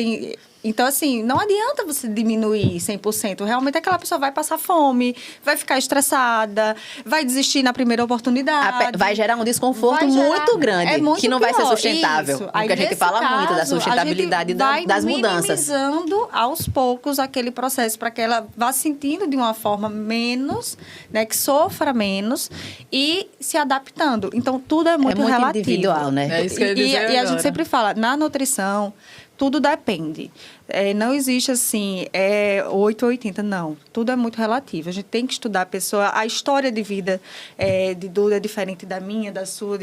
Então, assim, não adianta você diminuir 100%. Realmente, aquela pessoa vai passar fome, vai ficar estressada, vai desistir na primeira oportunidade. Vai gerar um desconforto Vai gerar- muito grande, é muito que não vai ser pior. sustentável. Isso. Porque Aí, a gente nesse fala muito da caso, sustentabilidade a gente vai das mudanças. minimizando aos poucos aquele processo para que ela vá sentindo de uma forma menos, né, que sofra menos e se adaptando. Então, tudo é muito relativo. individual, né? É isso que eu ia dizer E a agora. gente sempre fala, na nutrição, tudo depende. Não existe assim, 8 ou 80, não. Tudo é muito relativo. A gente tem que estudar a pessoa. A história de vida de Duda é diferente da minha, da sua.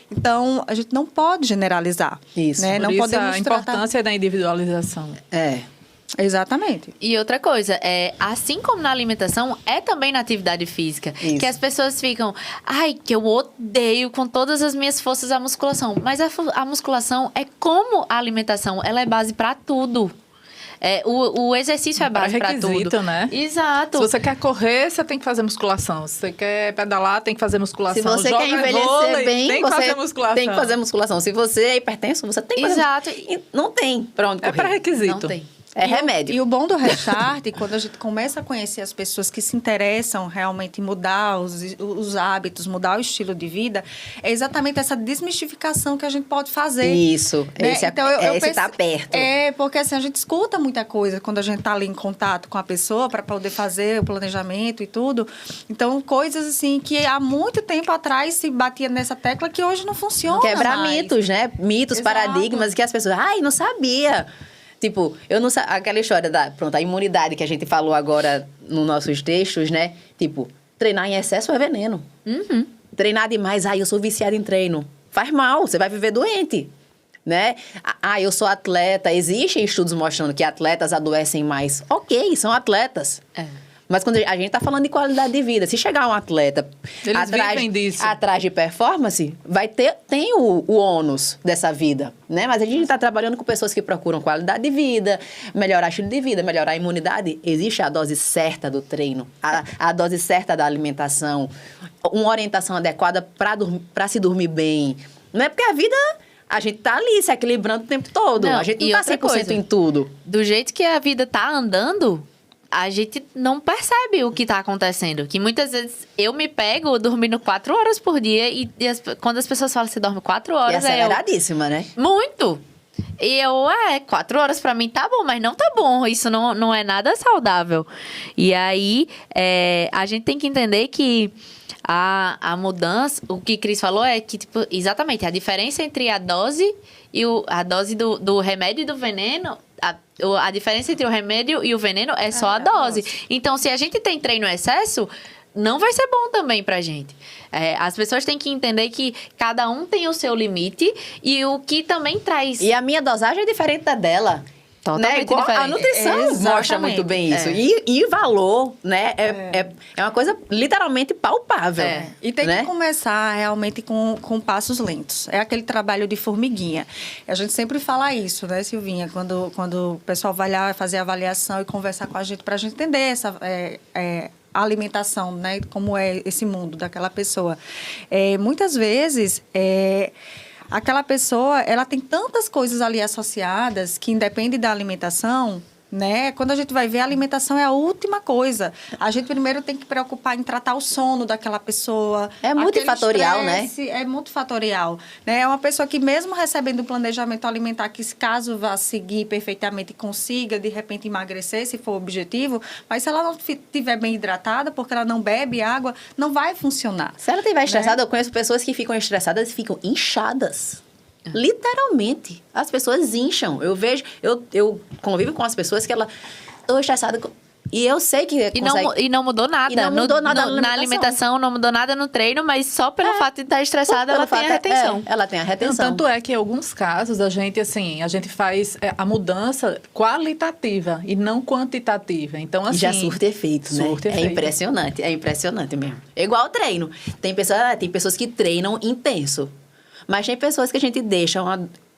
Então, a gente não pode generalizar. Isso. Né? Por Não isso podemos a importância da individualização. Exatamente. E outra coisa, assim como na alimentação, é também na atividade física. Isso. Que as pessoas ficam, ai, que eu odeio com todas as minhas forças a musculação. Mas a musculação é como a alimentação, ela é base pra tudo. O exercício é base pra Pré-requisito, tudo. né? Exato. Se você quer correr, você tem que fazer musculação. Se você quer pedalar, tem que fazer musculação. Se você Joga quer envelhecer vôlei, bem, tem que você fazer musculação. tem que fazer musculação. Se você é hipertenso, você tem que fazer Exato. E não tem pra onde É correr. pré-requisito. Não tem. É remédio. E o bom do Restart, quando a gente começa a conhecer as pessoas que se interessam realmente em mudar os hábitos, mudar o estilo de vida, é exatamente essa desmistificação que a gente pode fazer. Isso. Né? Esse tá perto. Porque assim, a gente escuta muita coisa quando a gente está ali em contato com a pessoa para poder fazer o planejamento e tudo. Então, coisas assim que há muito tempo atrás se batia nessa tecla que hoje não funciona Quebrar mais. mitos, né? Mitos, Exato. paradigmas que as pessoas... Ai, não sabia. Tipo, eu não sabia... Aquela história a imunidade que a gente falou agora nos nossos textos, né? Tipo, treinar em excesso é veneno. Uhum. Treinar demais, eu sou viciada em treino. Faz mal, você vai viver doente, né? Eu sou atleta. Existem estudos mostrando que atletas adoecem mais. Ok, são atletas. Mas quando a gente tá falando de qualidade de vida, se chegar um atleta Eles vivem disso. atrás de performance, tem o ônus dessa vida, né? Mas a gente tá trabalhando com pessoas que procuram qualidade de vida, melhorar estilo de vida, melhorar a imunidade. Existe a dose certa do treino, a dose certa da alimentação, uma orientação adequada para se dormir bem. Não é porque a vida... A gente tá ali se equilibrando o tempo todo. Não, A gente e não tá outra 100% coisa, em tudo. Do jeito que a vida tá andando, a gente não percebe o que tá acontecendo. Que muitas vezes eu me pego dormindo 4 horas por dia e quando as pessoas falam que você dorme 4 E horas, aceleradíssima, né? Muito! E 4 horas pra mim tá bom, mas não tá bom. Isso não é nada saudável. E aí, a gente tem que entender que a mudança, o que Cris falou é que, tipo, exatamente, a diferença entre a dose e a dose do remédio e do veneno, a diferença entre o remédio e o veneno é só a dose. Então, se a gente tem treino em excesso, não vai ser bom também pra gente. As pessoas têm que entender que cada um tem o seu limite e o que também traz... E a minha dosagem é diferente da dela. Totalmente Né? Igual diferente. A nutrição Exatamente. mostra muito bem isso. E valor, né? É uma coisa literalmente palpável. E tem né? que começar realmente com passos lentos. É aquele trabalho de formiguinha. A gente sempre fala isso, né, Silvinha? Quando o pessoal vai lá fazer a avaliação e conversar com a gente, para a gente entender essa... a alimentação, né? Como é esse mundo daquela pessoa. Muitas vezes, aquela pessoa, ela tem tantas coisas ali associadas que independe da alimentação, né? Quando a gente vai ver, a alimentação é a última coisa. A gente primeiro tem que preocupar em tratar o sono daquela pessoa. É multifatorial, aquele estresse, né? É multifatorial. Né? É uma pessoa que mesmo recebendo o planejamento alimentar, que se caso vá seguir perfeitamente e consiga, de repente, emagrecer, se for o objetivo, mas se ela não estiver bem hidratada, porque ela não bebe água, não vai funcionar. Se ela estiver estressada, eu conheço pessoas que ficam estressadas e ficam inchadas. Literalmente. As pessoas incham. Eu vejo... Eu convivo com as pessoas que ela... Estou estressada... E eu sei que E não mudou nada. E não mudou nada na alimentação, não mudou nada no treino, mas só pelo fato de estar estressada, ela tem a retenção. Ela tem a retenção. Tanto é que em alguns casos a gente faz a mudança qualitativa e não quantitativa. Então, assim... E já surte efeito, né? Surte efeito. É impressionante mesmo. É igual treino. Tem pessoas que treinam intenso. Mas tem pessoas que a gente deixa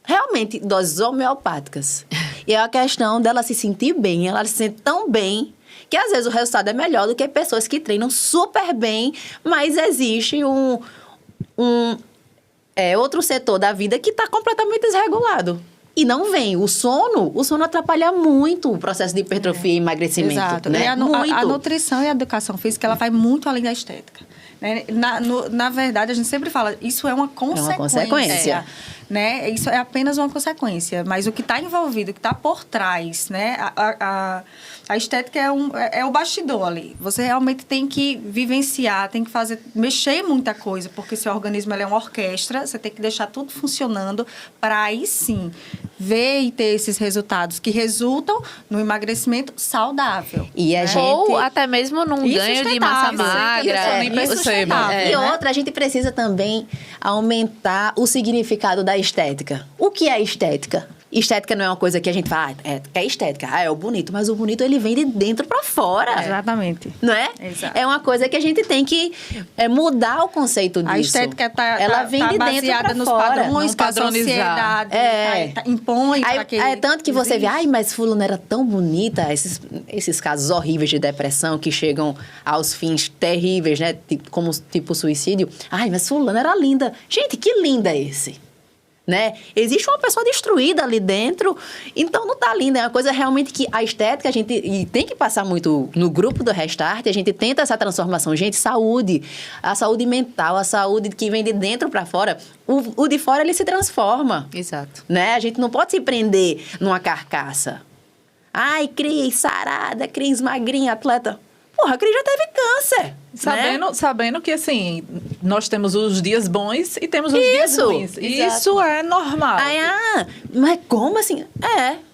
realmente doses homeopáticas. E é a questão dela se sentir bem. Ela se sente tão bem que às vezes o resultado é melhor do que pessoas que treinam super bem, mas existe outro setor da vida que está completamente desregulado. E não vem. O sono atrapalha muito o processo de hipertrofia e emagrecimento. Exato. Né? E a nutrição e a educação física, ela vai muito além da estética. Né? Na verdade, a gente sempre fala, isso é uma consequência. Né? Isso é apenas uma consequência. Mas o que está envolvido, o que está por trás, né? A estética é o bastidor ali. Você realmente tem que vivenciar, tem que mexer muita coisa, porque seu organismo é uma orquestra, você tem que deixar tudo funcionando para aí sim ver e ter esses resultados que resultam no emagrecimento saudável. E a gente... Ou até mesmo num ganho de massa magra. Nem perceba. E outra, a gente precisa também aumentar o significado da estética. O que é estética? Estética não é uma coisa que a gente fala, é estética, é o bonito. Mas o bonito, ele vem de dentro pra fora. Exatamente. Não é? Exato. É uma coisa que a gente tem que mudar o conceito disso. A estética ela vem de dentro baseada pra nos fora. padrões não que a padronizar. sociedade impõe para Aí, que é tanto que você vê, existe. ai, mas fulano era tão bonita, esses casos horríveis de depressão que chegam aos fins terríveis, né? Como tipo suicídio. Ai, mas fulano era linda. Gente, que linda é esse? Né? Existe uma pessoa destruída ali dentro, então não tá linda. É uma coisa realmente que a estética, a gente e tem que passar muito no grupo do Restart, a gente tenta essa transformação. Gente, saúde, a saúde mental, a saúde que vem de dentro para fora, o de fora ele se transforma. Exato. Né? A gente não pode se prender numa carcaça. Ai, Cris, sarada, Cris, magrinha, atleta. Porra, a Cris já teve câncer. Sabendo que, assim, nós temos os dias bons e temos os dias ruins. Exato. Isso é normal. Aí, mas como assim?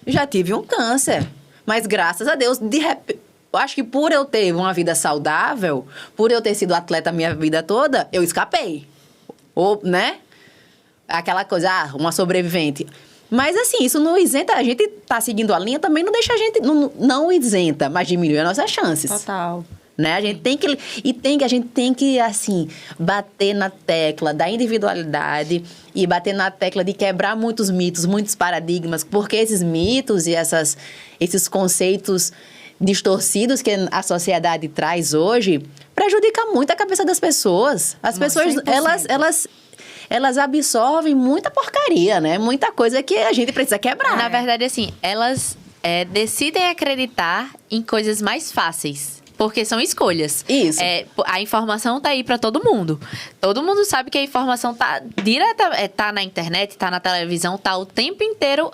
Já tive um câncer. Mas graças a Deus, de repente... Eu acho que por eu ter uma vida saudável, por eu ter sido atleta a minha vida toda, eu escapei. Ou, né? Aquela coisa, uma sobrevivente. Mas assim, isso não isenta, a gente tá seguindo a linha, também não deixa a gente, não isenta, mas diminui as nossas chances. Total. Né? A gente tem que, assim, bater na tecla da individualidade e bater na tecla de quebrar muitos mitos, muitos paradigmas, porque esses mitos e esses conceitos distorcidos que a sociedade traz hoje prejudicam muito a cabeça das pessoas. As pessoas, 100%. elas absorvem muita porcaria, né? Muita coisa que a gente precisa quebrar. Na verdade, assim, elas decidem acreditar em coisas mais fáceis. Porque são escolhas. Isso. A informação tá aí para todo mundo. Todo mundo sabe que a informação tá tá na internet, tá na televisão, tá o tempo inteiro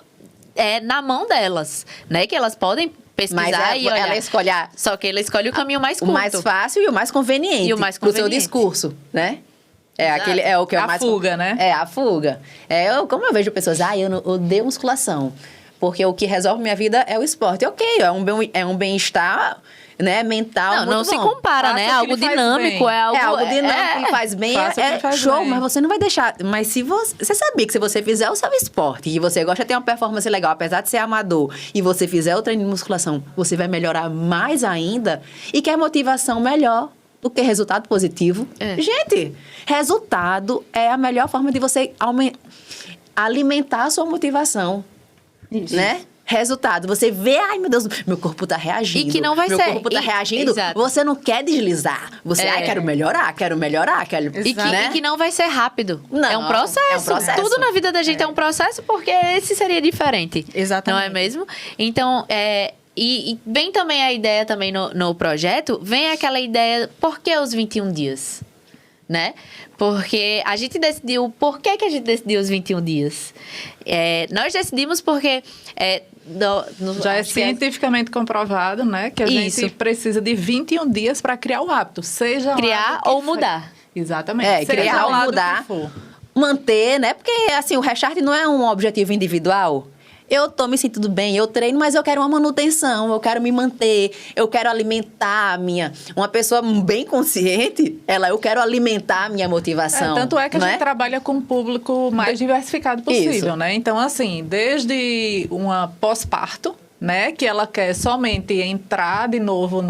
na mão delas, né? Que elas podem pesquisar Mas e olhar. ela escolhe Só que ela escolhe o caminho mais curto. o mais fácil e o mais conveniente. E o mais pro seu conveniente. discurso, né? Exato. O que é o A mais... fuga, né? A fuga. Como eu vejo pessoas, eu odeio musculação. Porque o que resolve minha vida é o esporte. Ok, é um bem-estar, né, mental. Não muito se bom. compara, Faça né? o que Algo lhe faz dinâmico, bem. é algo dinâmico que faz bem, Faça o que faz show, bem. mas você não vai deixar. Mas se você sabia que se você fizer o seu esporte e você gosta de ter uma performance legal, apesar de ser amador, e você fizer o treino de musculação, você vai melhorar mais ainda e quer motivação melhor do que resultado positivo. Gente, resultado é a melhor forma de você alimentar a sua motivação. Isso. Né? Resultado, você vê, ai meu Deus, meu corpo tá reagindo. E que não vai meu ser. Meu corpo tá reagindo. Exato. Você não quer deslizar. Você, quero melhorar. E né? que não vai ser rápido. Não, é um processo. é um processo. Tudo na vida da gente é um processo, porque esse seria diferente. Exatamente. Não é mesmo? Então, e vem também a ideia também no projeto, vem aquela ideia, por que os 21 dias? Né? Porque a gente decidiu... Por que a gente decidiu os 21 dias? Nós decidimos porque... Já é acho que cientificamente comprovado, né? Que a Isso. gente precisa de 21 dias para criar o hábito. Seja criar lá do que ou for. mudar. Exatamente. Seja criar ou lá do que mudar. for. Manter, né? Porque, assim, o Restart não é um objetivo individual. Eu tô me sentindo bem, eu treino, mas eu quero uma manutenção, eu quero me manter, eu quero alimentar a minha... Uma pessoa bem consciente, eu quero alimentar a minha motivação. Tanto é que a não gente trabalha com um público mais diversificado possível, Isso. né? Então, assim, desde uma pós-parto, né? Que ela quer somente entrar de novo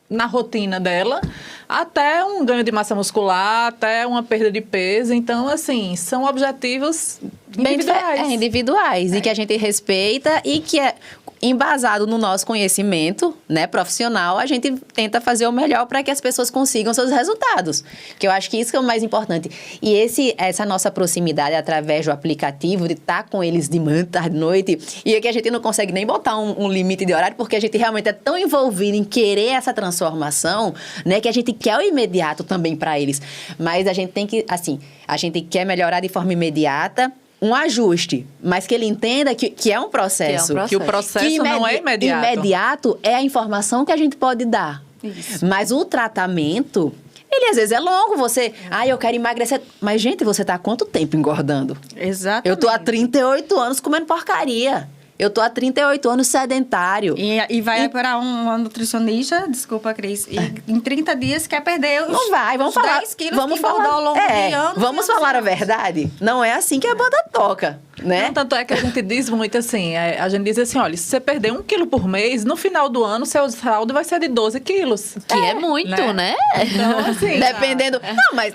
na rotina dela, até um ganho de massa muscular, até uma perda de peso. Então, assim, são objetivos individuais. Individuais. E que a gente respeita e que é embasado no nosso conhecimento, né, profissional, a gente tenta fazer o melhor para que as pessoas consigam seus resultados. Que eu acho que isso que é o mais importante. E essa nossa proximidade através do aplicativo, de estar com eles de manhã, tarde, noite, e é que a gente não consegue nem botar um limite de horário, porque a gente realmente é tão envolvido em querer essa transformação, né, que a gente quer o imediato também para eles. Mas a gente tem que, assim, a gente quer melhorar de forma imediata, um ajuste, mas que ele entenda que é um processo. Que o processo não é imediato. Imediato é a informação que a gente pode dar. Isso. Mas o tratamento, ele às vezes é longo. Você, eu quero emagrecer. Mas, gente, você tá há quanto tempo engordando? Exatamente. Eu tô há 38 anos comendo porcaria. Eu tô há 38 anos sedentário. E vai para uma nutricionista, desculpa, Cris, e em 30 dias quer perder os Não vai, vamos os falar. 10 quilos que engordou ao longo de anos. Vamos falar a verdade? Não é assim que a banda toca. né? Não, tanto é que a gente diz muito assim, a gente diz assim, olha, se você perder 1 quilo por mês, no final do ano, seu saldo vai ser de 12 quilos. Que é muito, né? Então, assim... Dependendo... Não, mas...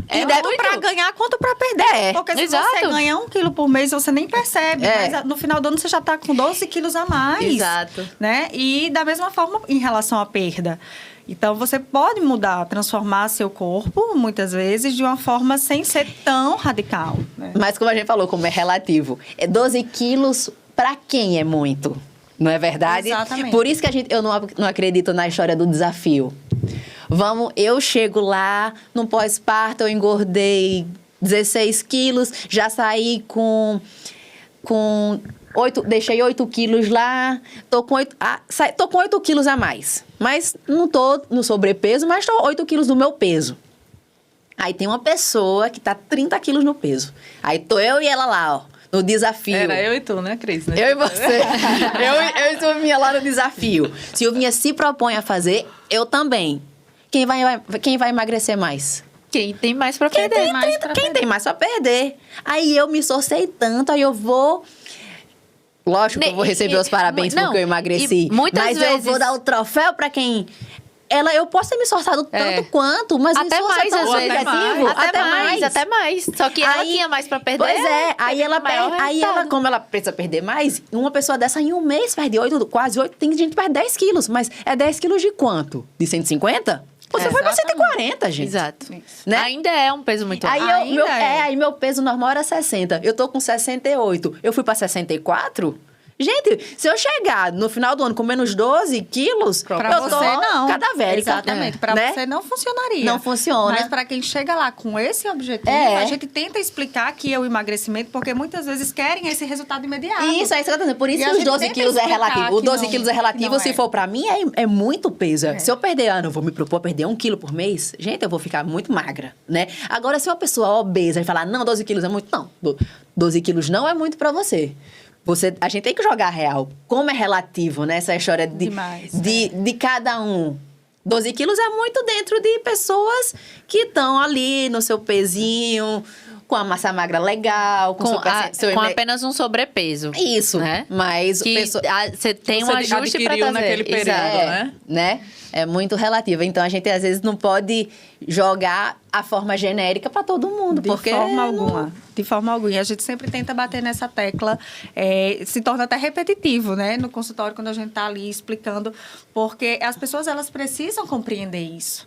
É deve muito. Pra ganhar quanto pra perder. Porque se Exato. você ganha 1 quilo por mês, você nem percebe. É. Mas no final do ano você já tá com 12 quilos a mais. Exato. Né? E da mesma forma em relação à perda. Então, você pode mudar, transformar seu corpo, muitas vezes, de uma forma sem ser tão radical. Né? Mas como a gente falou, como é relativo. 12 quilos, pra quem é muito? Não é verdade? Exatamente. Por isso que eu não acredito na história do desafio. Eu chego lá, no pós-parto, eu engordei 16 quilos, já saí com 8, deixei 8 quilos lá, tô com 8 quilos a mais. Mas não tô no sobrepeso, mas tô 8 quilos do meu peso. Aí tem uma pessoa que tá 30 quilos no peso. Aí tô eu e ela lá, ó, no desafio. Era eu e tu, né, Cris? Eu e você. eu e Silvinha lá no desafio. Silvinha se propõe a fazer, eu também. Quem vai emagrecer mais? Quem tem mais pra perder? Quem tem mais pra perder? Aí eu me esforcei tanto, aí eu vou... Lógico que eu vou receber os parabéns porque eu emagreci. Mas eu vou dar o troféu pra quem... Eu posso ter me esforçado tanto quanto, mas até o esforço mais, é tão às vezes. significativo. Até mais. Só que ela tinha mais pra perder. Pois é, aí ela, resultado. como ela precisa perder mais, uma pessoa dessa em um mês perde quase 8, tem gente que perde 10 quilos. Mas é 10 quilos de quanto? De 150? Você foi pra 140, gente. Exato. Né? Ainda é um peso muito alto. Aí meu peso normal era 60. Eu tô com 68. Eu fui pra 64? Gente, se eu chegar no final do ano com menos 12 quilos, Pra eu tô você não. cadavérica. Exatamente. Pra né? você não funcionaria. Não funciona. Mas pra quem chega lá com esse objetivo, a gente tenta explicar que é o emagrecimento, porque muitas vezes querem esse resultado imediato. Isso, é isso que eu tô dizendo. Por isso E que a os gente 12 tenta quilos é explicar relativo. O que 12 não- quilos é relativo, não se é. for pra mim, é muito peso. Se eu perder, eu vou me propor a perder 1 quilo por mês, gente, eu vou ficar muito magra, né? Agora, se uma pessoa obesa e falar, não, 12 quilos é muito, não. 12 quilos não é muito pra você. A gente tem que jogar real. Como é relativo, né? Essa história Demais, de cada um. 12 quilos é muito dentro de pessoas que estão ali no seu pezinho, com a massa magra legal, com apenas um sobrepeso. Isso, né? Mas você tem um Você ajuste pra adquiriu trazer. naquele período, Exato. né? É muito relativo. Então, a gente, às vezes, não pode jogar a forma genérica para todo mundo. De porque forma não- alguma. De forma alguma. E a gente sempre tenta bater nessa tecla. Se torna até repetitivo, né? No consultório, quando a gente está ali explicando. Porque as pessoas, elas precisam compreender isso.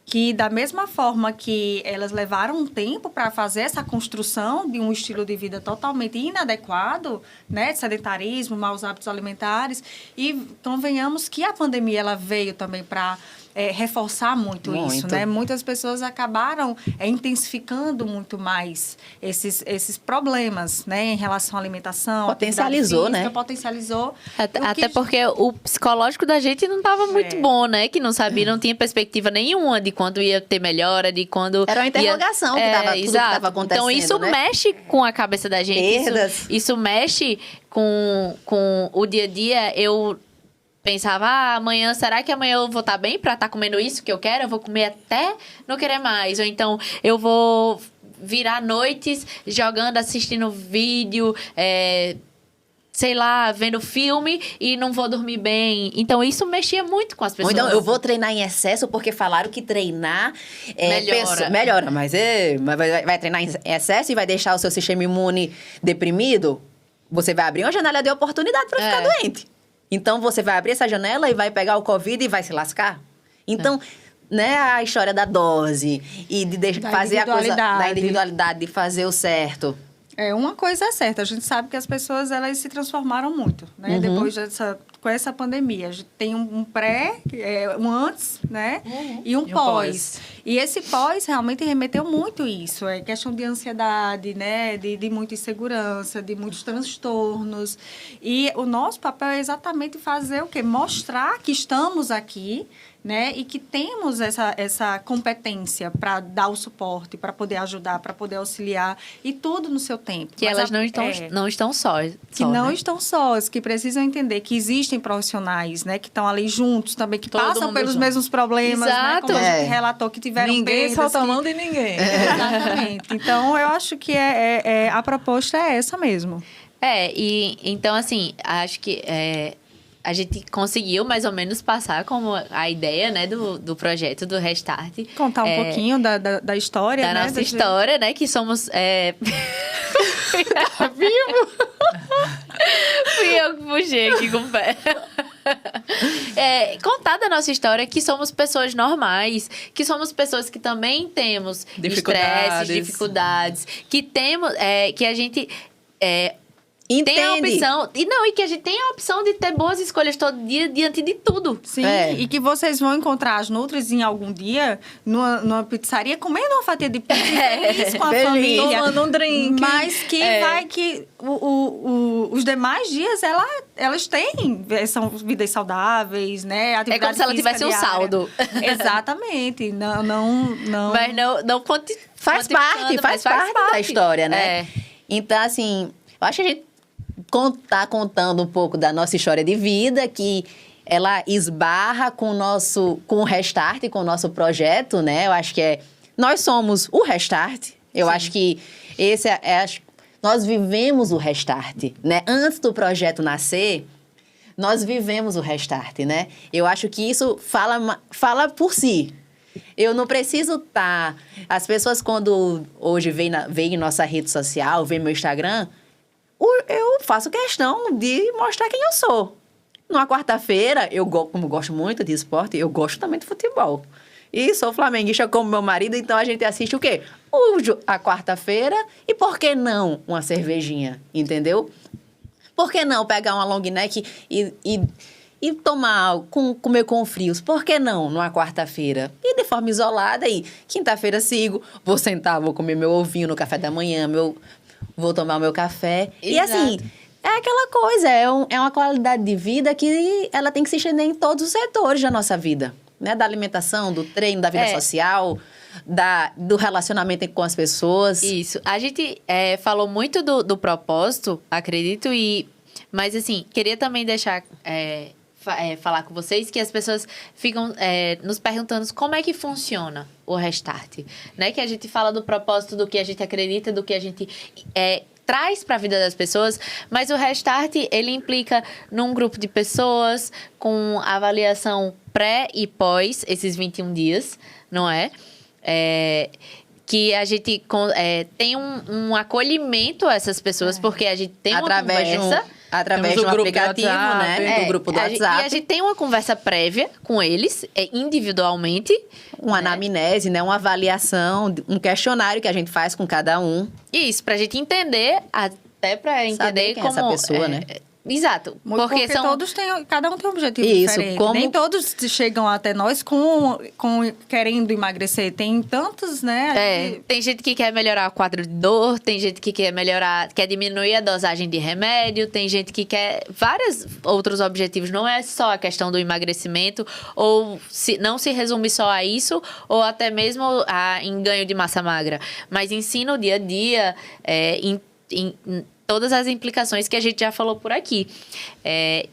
Que da mesma forma que elas levaram um tempo para fazer essa construção de um estilo de vida totalmente inadequado, né, de sedentarismo, maus hábitos alimentares, e convenhamos que a pandemia ela veio também para reforçar muito isso, né? Muitas pessoas acabaram intensificando muito mais esses problemas, né, em relação à alimentação, Potencializou, atividade física, né? Potencializou. Até porque o psicológico da gente não estava muito bom, né? Que não sabia, não tinha perspectiva nenhuma de quando ia ter melhora, de quando... Era uma interrogação que tava, tudo que exato. estava acontecendo, Então, isso né? mexe com a cabeça da gente. Perdas. Isso mexe com o dia a dia. Eu pensava, amanhã, será que amanhã eu vou estar bem pra estar comendo isso que eu quero? Eu vou comer até não querer mais. Ou então, eu vou virar noites jogando, assistindo vídeo, sei lá, vendo filme e não vou dormir bem. Então, isso mexia muito com as Ou pessoas. então, eu vou treinar em excesso porque falaram que treinar... melhora, mas vai treinar em excesso e vai deixar o seu sistema imune deprimido? Você vai abrir uma janela de oportunidade para ficar doente. Então, você vai abrir essa janela e vai pegar o Covid e vai se lascar? Então, né, a história da dose e de fazer a coisa da individualidade, de fazer o certo. Uma coisa é certa, a gente sabe que as pessoas elas se transformaram muito, né? Depois com essa pandemia. A gente tem um pré, um antes, né? E um pós. E esse pós realmente remeteu muito isso. É questão de ansiedade, né? De muita insegurança, de muitos transtornos. E o nosso papel é exatamente fazer o quê? Mostrar que estamos aqui, né? E que temos essa competência para dar o suporte, para poder ajudar, para poder auxiliar, e tudo no seu tempo. Que Mas elas não estão sós. que não estão sós, que precisam entender que existem existem profissionais, né, que estão ali juntos também, que Todo passam mundo pelos junto. mesmos problemas, né, Exato. como a gente É. relatou que tiveram Ninguém perdas, solta a que- mão de ninguém. Exatamente. Então, eu acho que a proposta é essa mesmo. E então, assim, acho que a gente conseguiu mais ou menos passar como a ideia, né, do projeto do Restart. Contar um pouquinho da história, Da né? nossa história, né, que somos... Tá vivo? Fui eu que puxei aqui com o pé. Contar da nossa história que somos pessoas normais, que somos pessoas que também temos Dificuldades. estresse, dificuldades, que temos, que a gente Entende? tem a opção, e que a gente tem a opção de ter boas escolhas todo dia diante de tudo. Sim, É. e que vocês vão encontrar as Nutris em algum dia numa pizzaria comendo uma fatia de pizza feliz com a feliz. família. Tomando um drink. Mas que vai que os demais dias elas têm, são vidas saudáveis, né? É como se ela Atividade tivesse um física diária. saldo. Exatamente. Não. Mas não conte, Faz parte da história, né? É. Então, assim, eu acho que a gente tá contando um pouco da nossa história de vida, que ela esbarra com o Restart, com o nosso projeto, né? Eu acho que nós somos o Restart. Eu acho que esse nós vivemos o Restart, né? Antes do projeto nascer, nós vivemos o Restart, né? Eu acho que isso fala por si. Eu não preciso estar... As pessoas, quando hoje veem nossa rede social, veem meu Instagram, eu faço questão de mostrar quem eu sou. Numa quarta-feira, como gosto muito de esporte, eu gosto também de futebol. E sou flamenguista como meu marido, então a gente assiste o quê? A quarta-feira e, por que não, uma cervejinha, entendeu? Por que não pegar uma long neck e tomar, comer com frios? Por que não, numa quarta-feira? E de forma isolada, e quinta-feira sigo, vou sentar, vou comer meu ovinho no café da manhã, vou tomar o meu café. E Exato. assim, é aquela coisa, é uma qualidade de vida que ela tem que se estender em todos os setores da nossa vida. Né? Da alimentação, do treino, da vida social, do relacionamento com as pessoas. Isso. A gente falou muito do propósito, acredito, mas assim, queria também deixar... falar com vocês que as pessoas ficam nos perguntando como é que funciona o Restart, né? Que a gente fala do propósito, do que a gente acredita, do que a gente traz para a vida das pessoas, mas o Restart, ele implica num grupo de pessoas com avaliação pré e pós esses 21 dias, não é? Que a gente tem um acolhimento a essas pessoas, porque a gente tem uma conversa... Através Temos do o grupo de aplicativo, WhatsApp, né? Do grupo do WhatsApp. E a gente tem uma conversa prévia com eles, individualmente. Uma anamnese, né? Uma avaliação, um questionário que a gente faz com cada um. Isso, pra gente entender, até pra entender Saber quem é como... essa pessoa, né? Exato. Porque cada um tem um objetivo Isso, diferente. Nem todos chegam até nós com querendo emagrecer. Tem tantos, né? Tem gente que quer melhorar o quadro de dor, tem gente que quer diminuir a dosagem de remédio, tem gente que quer vários outros objetivos. Não é só a questão do emagrecimento, ou não se resume só a isso, ou até mesmo em ganho de massa magra. Mas ensina o dia a dia, em todas as implicações que a gente já falou por aqui.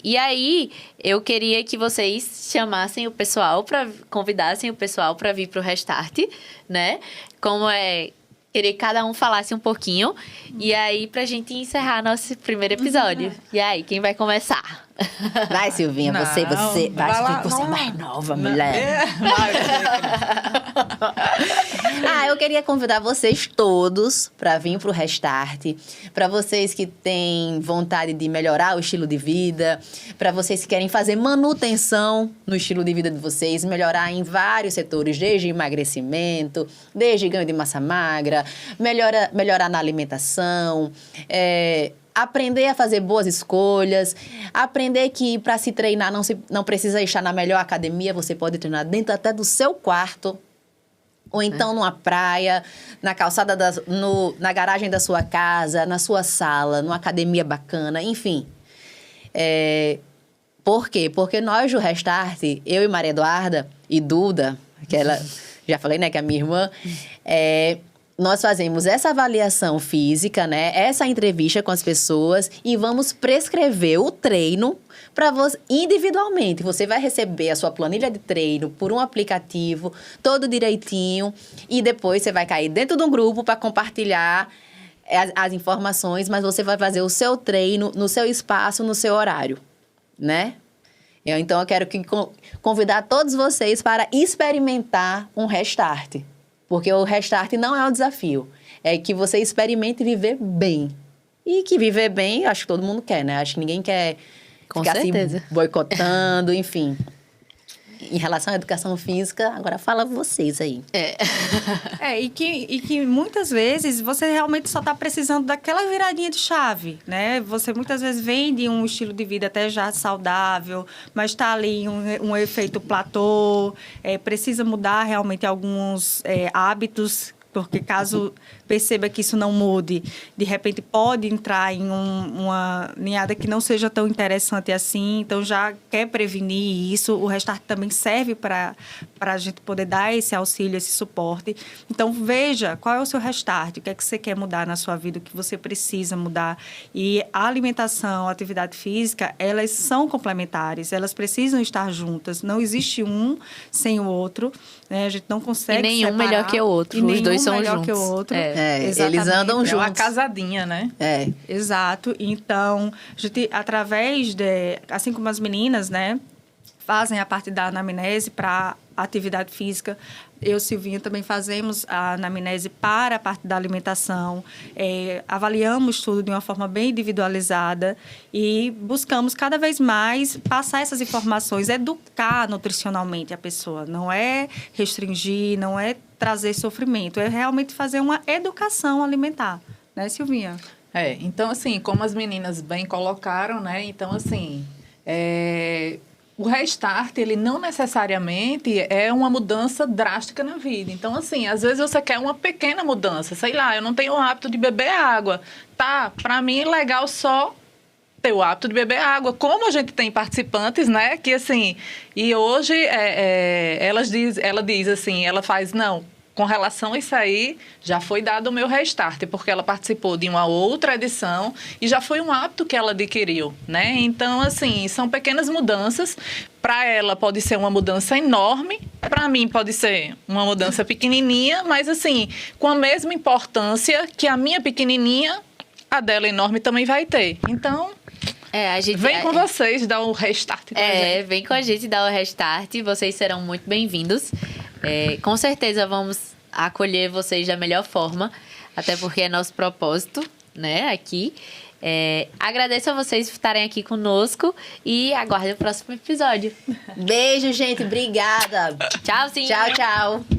E aí, eu queria que vocês chamassem o pessoal, convidassem o pessoal para vir para o Restart, né? Queria que cada um falasse um pouquinho. E aí, pra gente encerrar nosso primeiro episódio. E aí, quem vai começar? Vai, Silvinha, Não, você vai lá, você é não. mais nova, mulher. Vai, Eu queria convidar vocês todos para vir para o Restart, para vocês que têm vontade de melhorar o estilo de vida, para vocês que querem fazer manutenção no estilo de vida de vocês, melhorar em vários setores, desde emagrecimento, desde ganho de massa magra, melhorar na alimentação, aprender a fazer boas escolhas, aprender que para se treinar não precisa estar na melhor academia, você pode treinar dentro até do seu quarto, ou então numa praia, na calçada, na garagem da sua casa, na sua sala, numa academia bacana, enfim. Por quê? Porque nós do Restart, eu e Maria Eduarda e Duda, que ela, já falei, né, que é a minha irmã, nós fazemos essa avaliação física, né? Essa entrevista com as pessoas e vamos prescrever o treino para você individualmente. Você vai receber a sua planilha de treino por um aplicativo, todo direitinho, e depois você vai cair dentro de um grupo para compartilhar as informações, mas você vai fazer o seu treino no seu espaço, no seu horário, né? Então, eu quero convidar todos vocês para experimentar um Restart. Porque o Restart não é um desafio. É que você experimente viver bem. E que viver bem, acho que todo mundo quer, né? Acho que ninguém quer Com ficar certeza. se boicotando, enfim. Em relação à educação física, agora fala vocês aí. E que muitas vezes você realmente só está precisando daquela viradinha de chave, né? Você muitas vezes vem de um estilo de vida até já saudável, mas está ali um efeito platô, precisa mudar realmente alguns hábitos, porque caso perceba que isso não mude, de repente pode entrar em uma ninhada que não seja tão interessante assim, então já quer prevenir isso. O Restart também serve para a gente poder dar esse auxílio, esse suporte. Então, veja qual é o seu Restart, o que é que você quer mudar na sua vida, o que você precisa mudar. E a alimentação, a atividade física, elas são complementares, elas precisam estar juntas, não existe um sem o outro, né? A gente não consegue E nenhum separar. melhor que o outro, E os dois são melhor juntos. que o outro. Eles Exatamente. andam É uma juntos. casadinha, né? Exato. Então, a gente, através assim como as meninas, né, fazem a parte da anamnese para atividade física, eu e Silvinha também fazemos a anamnese para a parte da alimentação, avaliamos tudo de uma forma bem individualizada e buscamos cada vez mais passar essas informações, educar nutricionalmente a pessoa, não é restringir, não é trazer sofrimento, é realmente fazer uma educação alimentar, né, Silvinha? Então, assim, como as meninas bem colocaram, né? Então, assim, o Restart, ele não necessariamente é uma mudança drástica na vida. Então, assim, às vezes você quer uma pequena mudança. Sei lá, eu não tenho o hábito de beber água. Tá, pra mim, legal só ter o hábito de beber água. Como a gente tem participantes, né? Que, assim, e hoje ela diz assim, ela faz, não, com relação a isso aí, já foi dado o meu Restart, porque ela participou de uma outra edição e já foi um hábito que ela adquiriu, né? Então, assim, são pequenas mudanças. Para ela pode ser uma mudança enorme, para mim pode ser uma mudança pequenininha, mas, assim, com a mesma importância que a minha pequenininha, a dela enorme também vai ter. Então, A gente, vem com vocês dar o Restart com a gente. vem com a gente dar o Restart. Vocês serão muito bem-vindos. Com certeza vamos acolher vocês da melhor forma, até porque é nosso propósito, né, aqui. Agradeço a vocês por estarem aqui conosco e aguardem o próximo episódio. Beijo, gente. Obrigada. Tchauzinho. Tchau, tchau.